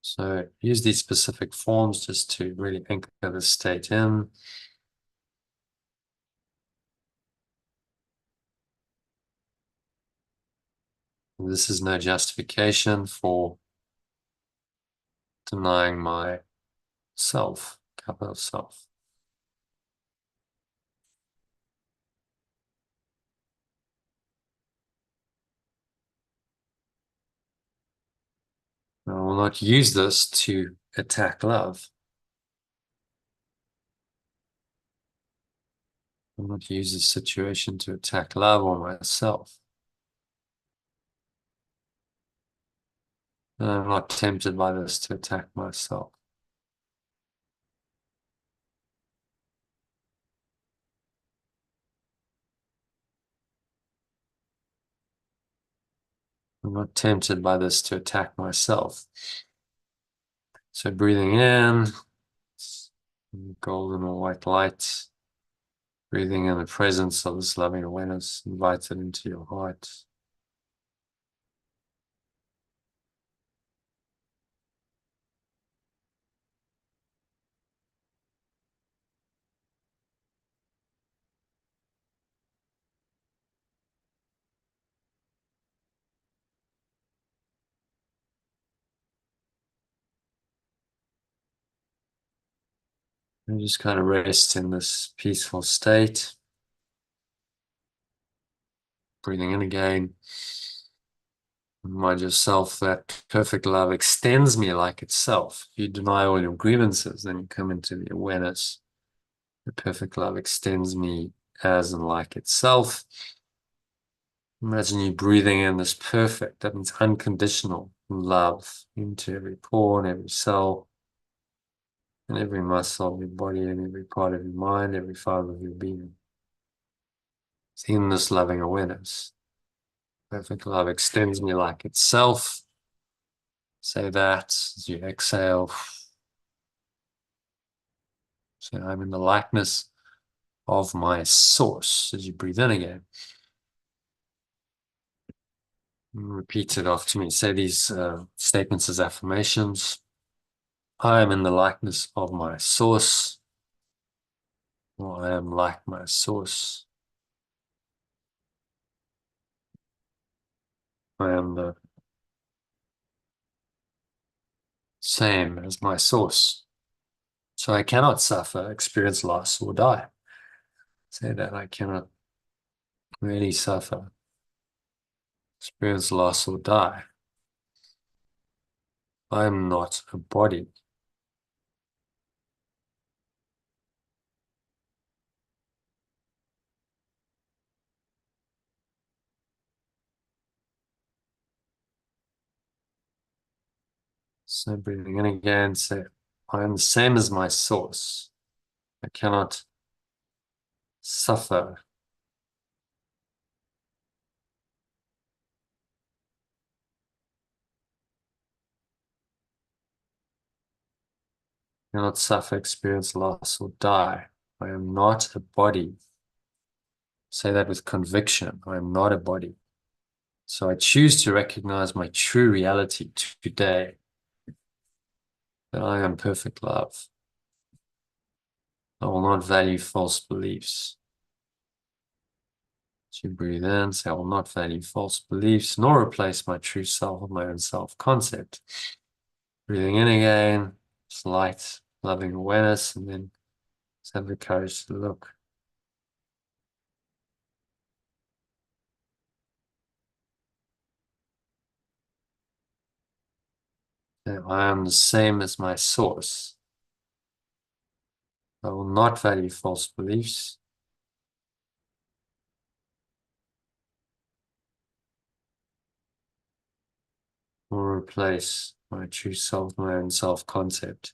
So use these specific forms just to really anchor the state in. This is no justification for denying my self, capital self. I will not use this to attack love. I will not use this situation to attack love or myself. And I'm not tempted by this to attack myself. I'm not tempted by this to attack myself. So breathing in, golden or white light, breathing in the presence of this loving awareness, invite it into your heart. And just kind of rest in this peaceful state. Breathing in again. Remind yourself that perfect love extends me like itself. If you deny all your grievances, then you come into the awareness. The perfect love extends me as and like itself. Imagine you breathing in this perfect, that means unconditional love into every pore and every cell, and every muscle of your body, and every part of your mind, every fiber of your being. It's in this loving awareness. Perfect love extends me like itself. Say that as you exhale. So I'm in the likeness of my source as you breathe in again. And repeat it after me. Say these statements as affirmations. I am in the likeness of my source. Or I am like my source. I am the same as my source. So I cannot suffer, experience loss, or die. Say that I cannot really suffer, experience loss, or die. I am not a body. So breathing in again, say, I am the same as my source. I cannot suffer, cannot suffer, experience loss, or die. I am not a body. Say that with conviction. I am not a body. So I choose to recognize my true reality today, that I am perfect love. I will not value false beliefs. So you breathe in, say, I will not value false beliefs, nor replace my true self with my own self-concept. Breathing in again, just light, loving awareness, and then just have the courage to look. I am the same as my source. I will not value false beliefs. Or replace my true self, my own self-concept.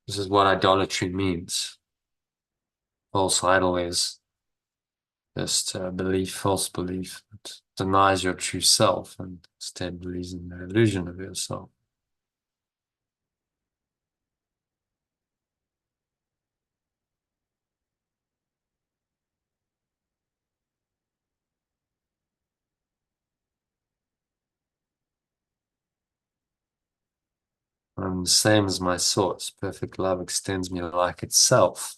This is what idolatry means. False idol is just belief, false belief that denies your true self and instead believes in the illusion of yourself. I'm the same as my source. Perfect love extends me like itself.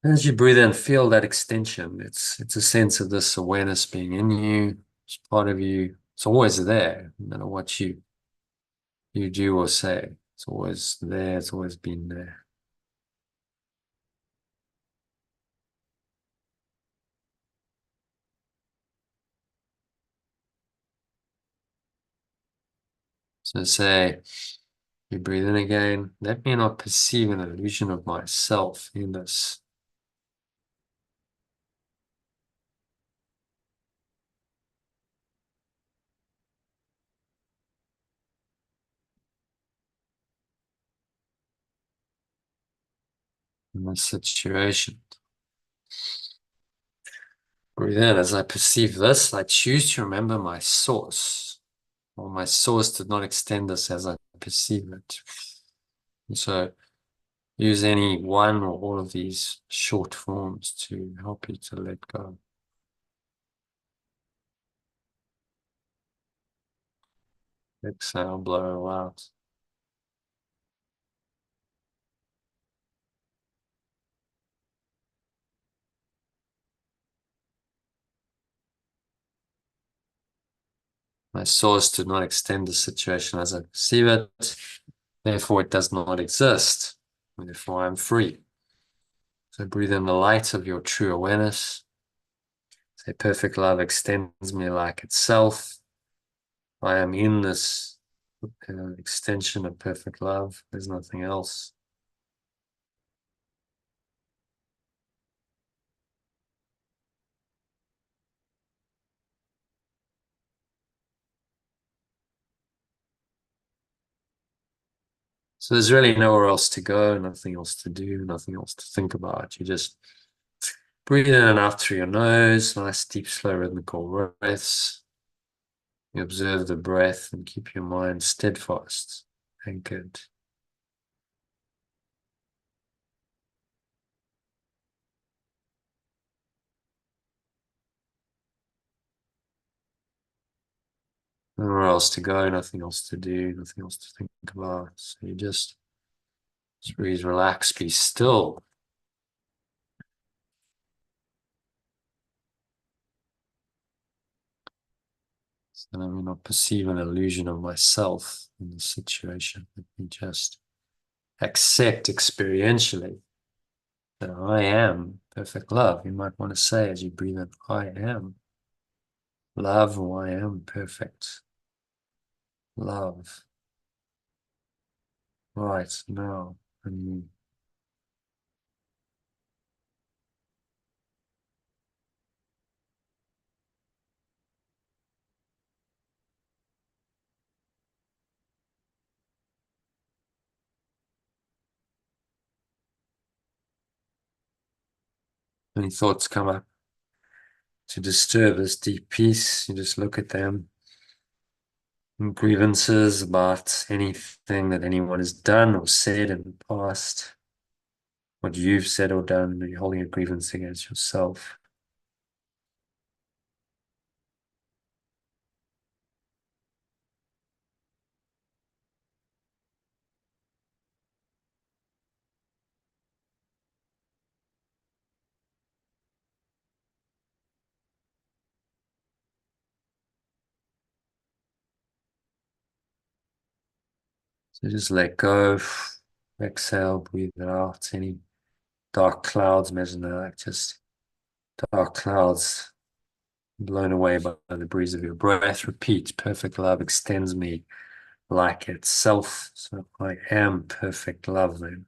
As you breathe in, feel that extension. It's a sense of this awareness being in you. It's part of you. It's always there, no matter what you do or say. It's always there. It's always been there. So say, you breathe in again. Let me not perceive an illusion of myself in this. In this situation. Breathe in. As I perceive this, I choose to remember my source. Or my source did not extend this as I perceive it. And so use any one or all of these short forms to help you to let go. Exhale, blow out. My source did not extend the situation as I perceive it. Therefore, it does not exist. Therefore, I'm free. So breathe in the light of your true awareness. Say, perfect love extends me like itself. I am in this extension of perfect love. There's nothing else. So there's really nowhere else to go, nothing else to do, nothing else to think about. You just breathe in and out through your nose, nice, deep, slow, rhythmical breaths. You observe the breath and keep your mind steadfast, anchored. Nowhere else to go, nothing else to do, nothing else to think about. So you just breathe, relax, be still. So let me not perceive an illusion of myself in the situation. Let me just accept experientially that I am perfect love. You might want to say as you breathe in, I am love, or I am perfect love. Right now, and any thoughts come up to disturb this deep peace, you just look at them. Grievances about anything that anyone has done or said in the past, what you've said or done, you're holding a grievance against yourself. So just let go, exhale, breathe it out. Any dark clouds, imagine they're like just dark clouds blown away by the breeze of your breath. Repeat, perfect love extends me like itself. So I am perfect love then.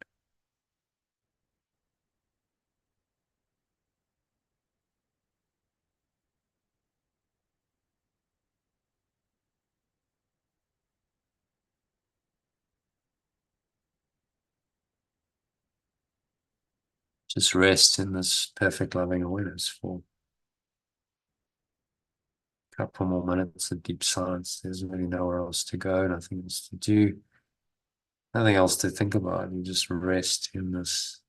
Just rest in this perfect loving awareness for a couple more minutes of deep silence. There's really nowhere else to go, nothing else to do, nothing else to think about. You just rest in this.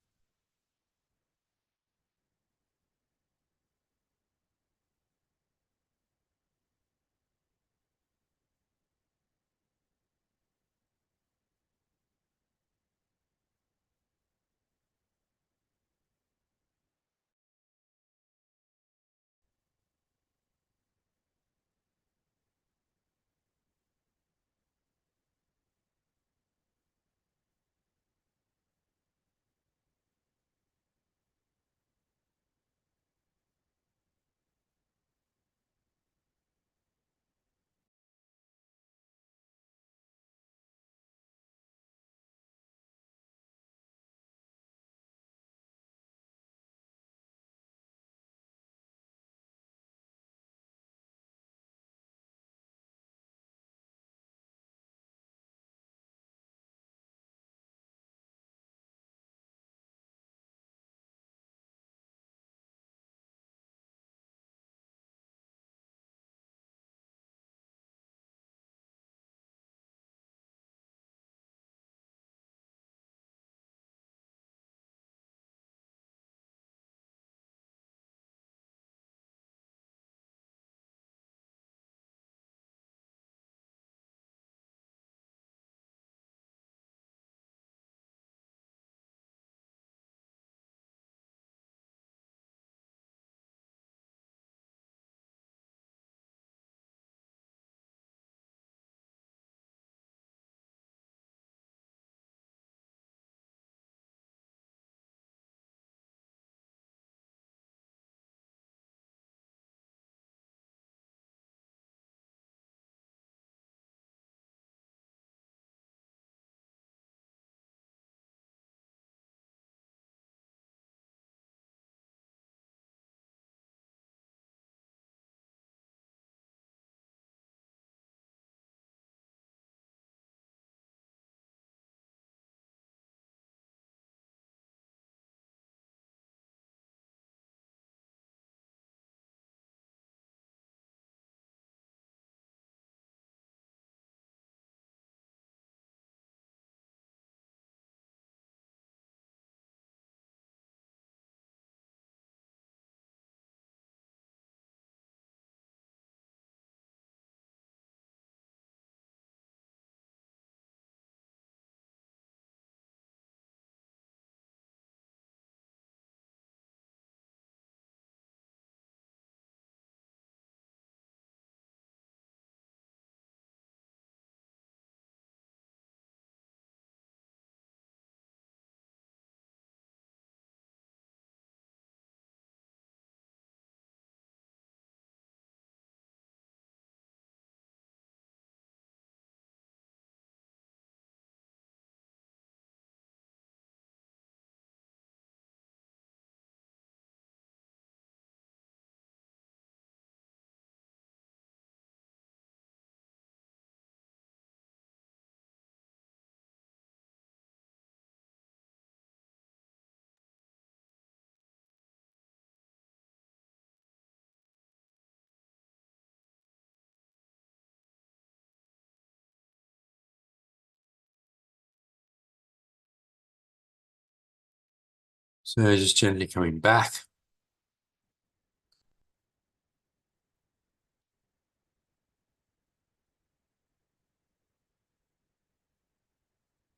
So just gently coming back.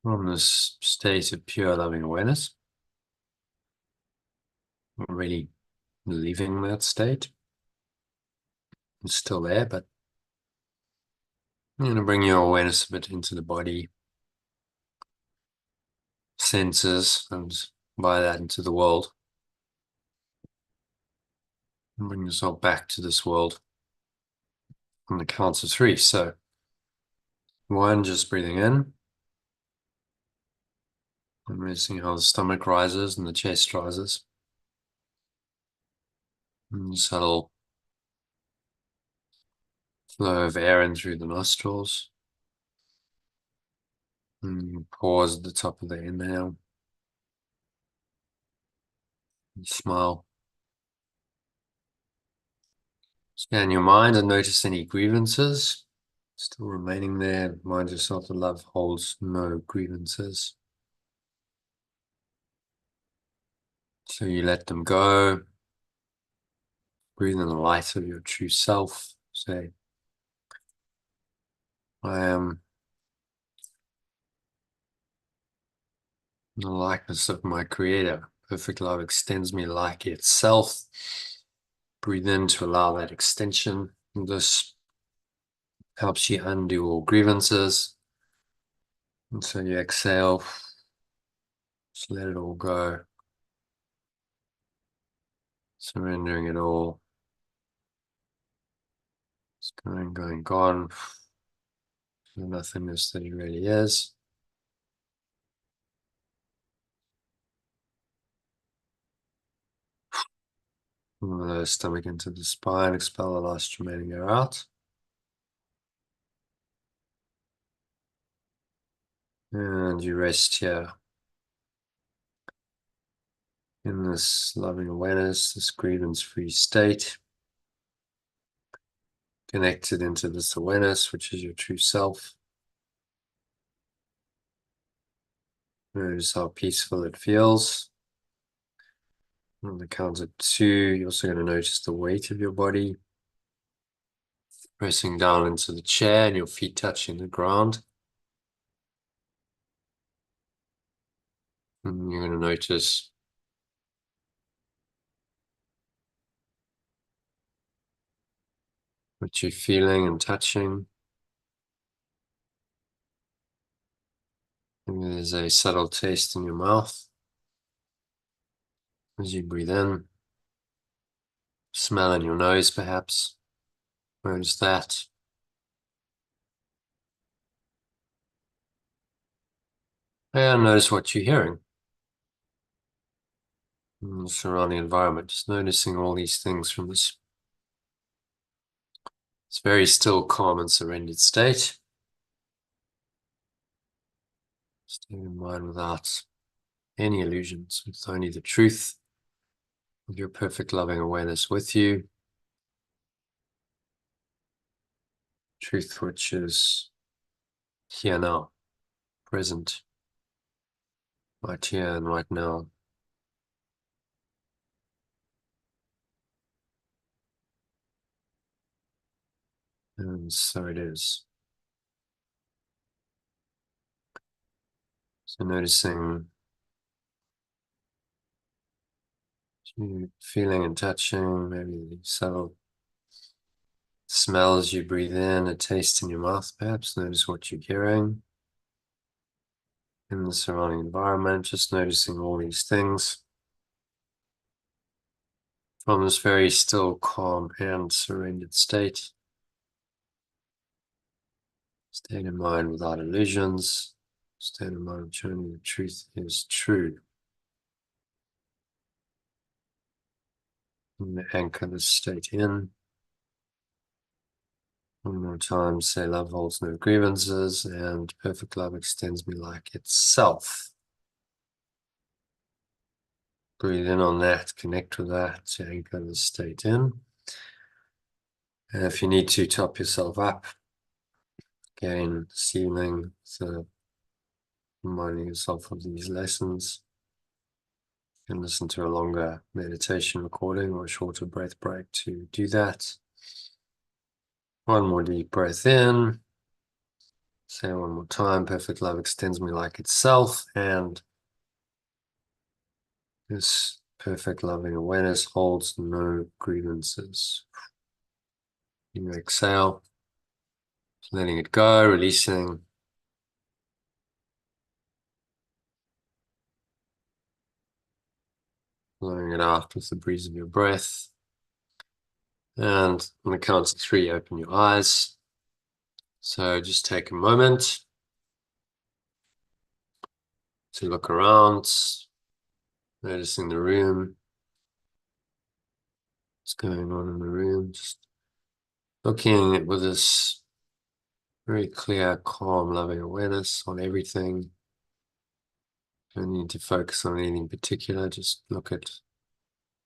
From this state of pure loving awareness. Not really leaving that state. It's still there, but you're going to bring your awareness a bit into the body, senses, and by that into the world. And bring yourself back to this world on the count of 3. So 1, just breathing in. And noticing how the stomach rises and the chest rises. And subtle flow of air in through the nostrils. And pause at the top of the inhale. And smile. Scan your mind and notice any grievances still remaining there. Remind yourself that love holds no grievances. So you let them go. Breathe in the light of your true self. Say, I am in the likeness of my Creator. Perfect love extends me like itself. Breathe in to allow that extension. And this helps you undo all grievances. And so you exhale. Just let it all go. Surrendering it all. It's going, gone. The nothingness that he really is. Move the stomach into the spine. Expel the last remaining air out. And you rest here. In this loving awareness, this grievance-free state. Connected into this awareness, which is your true self. Notice how peaceful it feels. On the count of 2, you're also going to notice the weight of your body. Pressing down into the chair and your feet touching the ground. And you're going to notice what you're feeling and touching. And there's a subtle taste in your mouth as you breathe in. Smell in your nose, perhaps. Notice that. And notice what you're hearing in the surrounding environment. Just noticing all these things from this very still, calm, and surrendered state. Staying in mind without any illusions, with only the truth of your perfect loving awareness with you. Truth which is here now, present, right here and right now. And so it is. So noticing, feeling and touching, maybe the subtle smells you breathe in, a taste in your mouth perhaps. Notice what you're hearing in the surrounding environment, just noticing all these things. From this very still, calm, and surrendered state. State of mind without illusions. State of mind showing the truth is true. And anchor this state in. One more time, say love holds no grievances and perfect love extends me like itself. Breathe in on that, connect with that, to anchor the state in. And if you need to top yourself up, again, this evening, so reminding yourself of these lessons. You can listen to a longer meditation recording or a shorter breath break to do that. One more deep breath in. Say one more time, perfect love extends me like itself, and this perfect loving awareness holds no grievances. You exhale, letting it go, releasing. Blowing it out with the breeze of your breath. And on the count of 3, open your eyes. So just take a moment to look around, noticing the room. What's going on in the room? Just looking with this very clear, calm, loving awareness on everything. Don't need to focus on anything particular. Just look at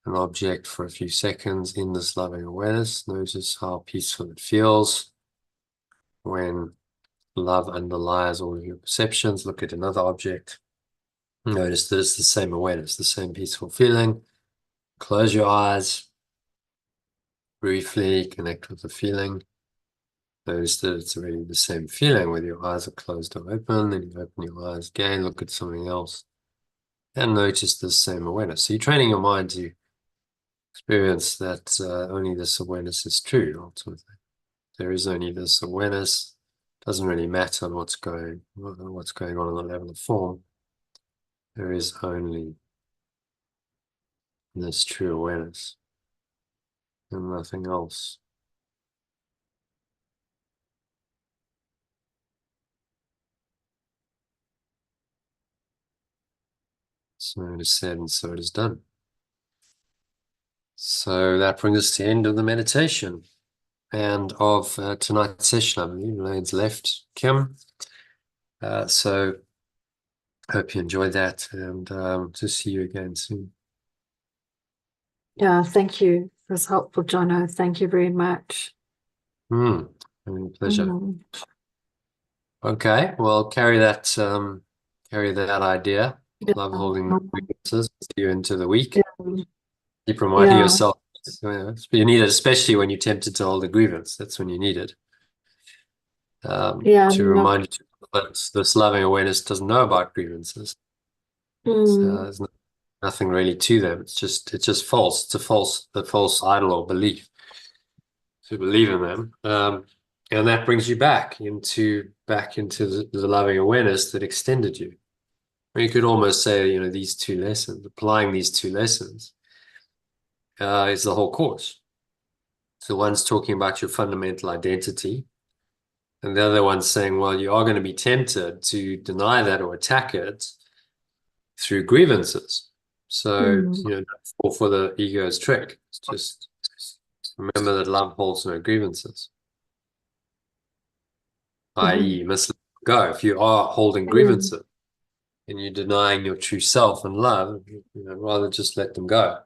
an object for a few seconds in this loving awareness. Notice how peaceful it feels when love underlies all of your perceptions. Look at another object. Notice that it's the same awareness, the same peaceful feeling. Close your eyes. Briefly connect with the feeling. Notice that it's really the same feeling whether your eyes are closed or open. Then you open your eyes again, look at something else, and notice the same awareness. So you're training your mind to experience that only this awareness is true, ultimately. There is only this awareness. Doesn't really matter what's going on the level of form. There is only this true awareness and nothing else. So it is said and so it is done. So that brings us to the end of the meditation and of tonight's session. I believe Elaine's left, Kim. So hope you enjoyed that, and to see you again soon. Yeah, thank you. It was helpful, Jono. Thank you very much. Pleasure. Okay, well, carry that idea. Yeah. Love holding the grievances you into the week. Yeah. Keep reminding Yeah. yourself. You need it, especially when you're tempted to hold a grievance. That's when you need it. Yeah, To remind you that this loving awareness doesn't know about grievances. There's nothing really to them. It's just false. It's a false idol or belief to believe in them. And that brings you back into the loving awareness that extended you. You could almost say, these 2 lessons, applying these 2 lessons is the whole course. So one's talking about your fundamental identity, and the other one's saying, well, you are going to be tempted to deny that or attack it through grievances. So, fall for the ego's trick. It's just remember that love holds no grievances. I.e., you must let go. If you are holding grievances and you're denying your true self and love, rather just let them go.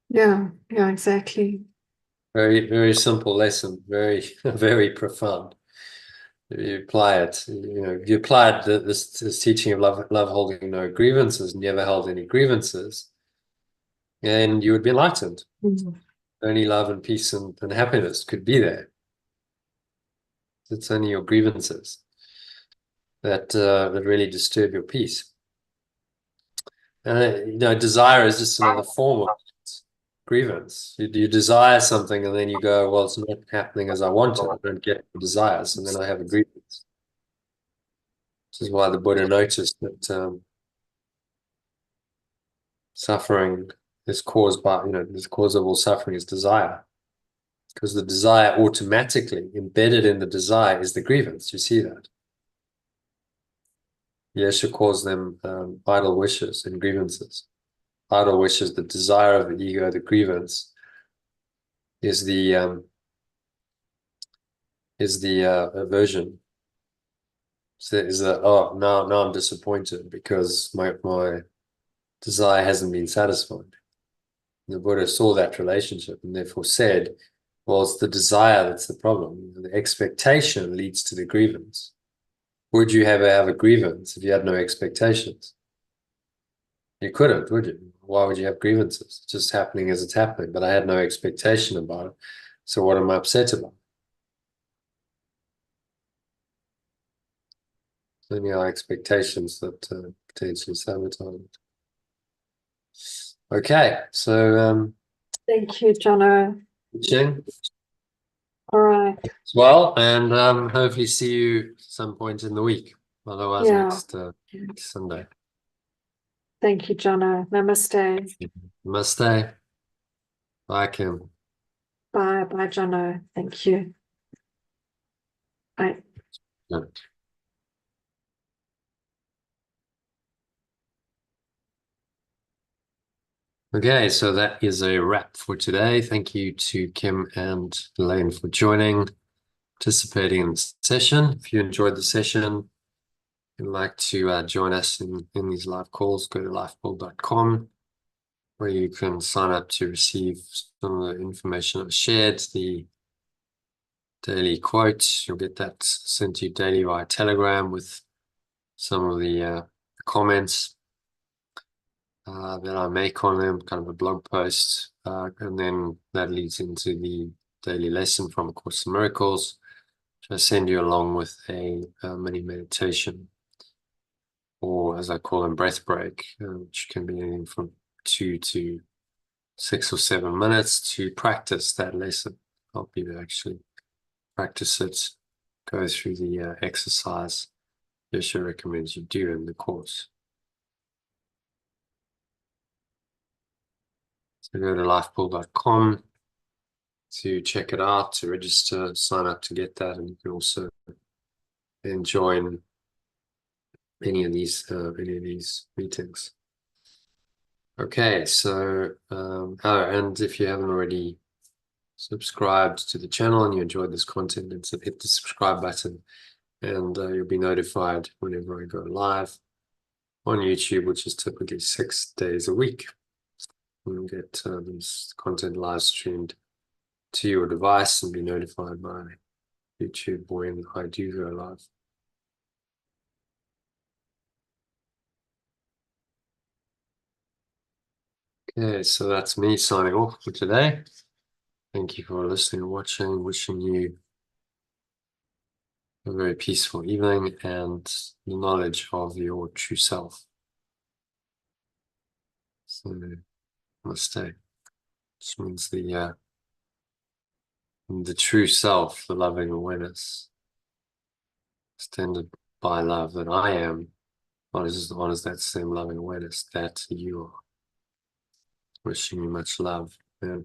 Yeah, exactly. Very, very simple lesson, very, very profound. If you apply it, if you applied this teaching of love holding no grievances, and you never held any grievances, and you would be enlightened. Only love and peace and happiness could be there. It's only your grievances that really disturb your peace. Desire is just another form of grievance. You desire something and then you go, well, it's not happening as I want it. I don't get the desires, and then I have a grievance. This is why the Buddha noticed that suffering is caused by, the cause of all suffering is desire. Because the desire automatically, embedded in the desire, is the grievance. You see that? Yesha calls them idle wishes and grievances. Idle wishes, the desire of the ego, the grievance, is the aversion. So now I'm disappointed because my desire hasn't been satisfied. The Buddha saw that relationship and therefore said, well, it's the desire that's the problem. The expectation leads to the grievance. Would you ever have a grievance if you had no expectations? You couldn't, would you? Why would you have grievances? It's just happening as it's happening, but I had no expectation about it. So what am I upset about? Only our expectations that potentially sabotage it. Okay, so Thank you, Jono. Ching All right. as well, and hopefully see you some point in the week. Otherwise, Yeah. next Sunday. Thank you, Jono. Namaste. Namaste. Bye, Kim. Bye, Jono. Thank you. Bye. Yeah. Okay, so that is a wrap for today. Thank you to Kim and Elaine for joining, participating in the session. If you enjoyed the session, you'd like to join us in these live calls, go to lifebuild.com, where you can sign up to receive some of the information I've shared, the daily quotes. You'll get that sent to you daily via Telegram with some of the comments that I make on them, kind of a blog post, and then that leads into the daily lesson from A Course in Miracles, which I send you along with a mini meditation, or as I call them, breath break, which can be anything from 2 to 6 or 7 minutes to practice that lesson. Help you to actually practice it, go through the exercise Yeshua recommends you do in the course. So go to lifebuild.com to check it out, to register, sign up to get that, and you can also then join any of these meetings. Okay, so and if you haven't already subscribed to the channel and you enjoyed this content, then hit the subscribe button, and you'll be notified whenever I go live on YouTube, which is typically 6 days a week. We'll get this content live streamed to your device and be notified by YouTube when I do go live. Okay, so that's me signing off for today. Thank you for listening and watching. Wishing you a very peaceful evening and the knowledge of your true self. So, namaste. Which means the true self, the loving awareness, extended by love that I am, honors that same loving awareness that you are. Wishing you much love and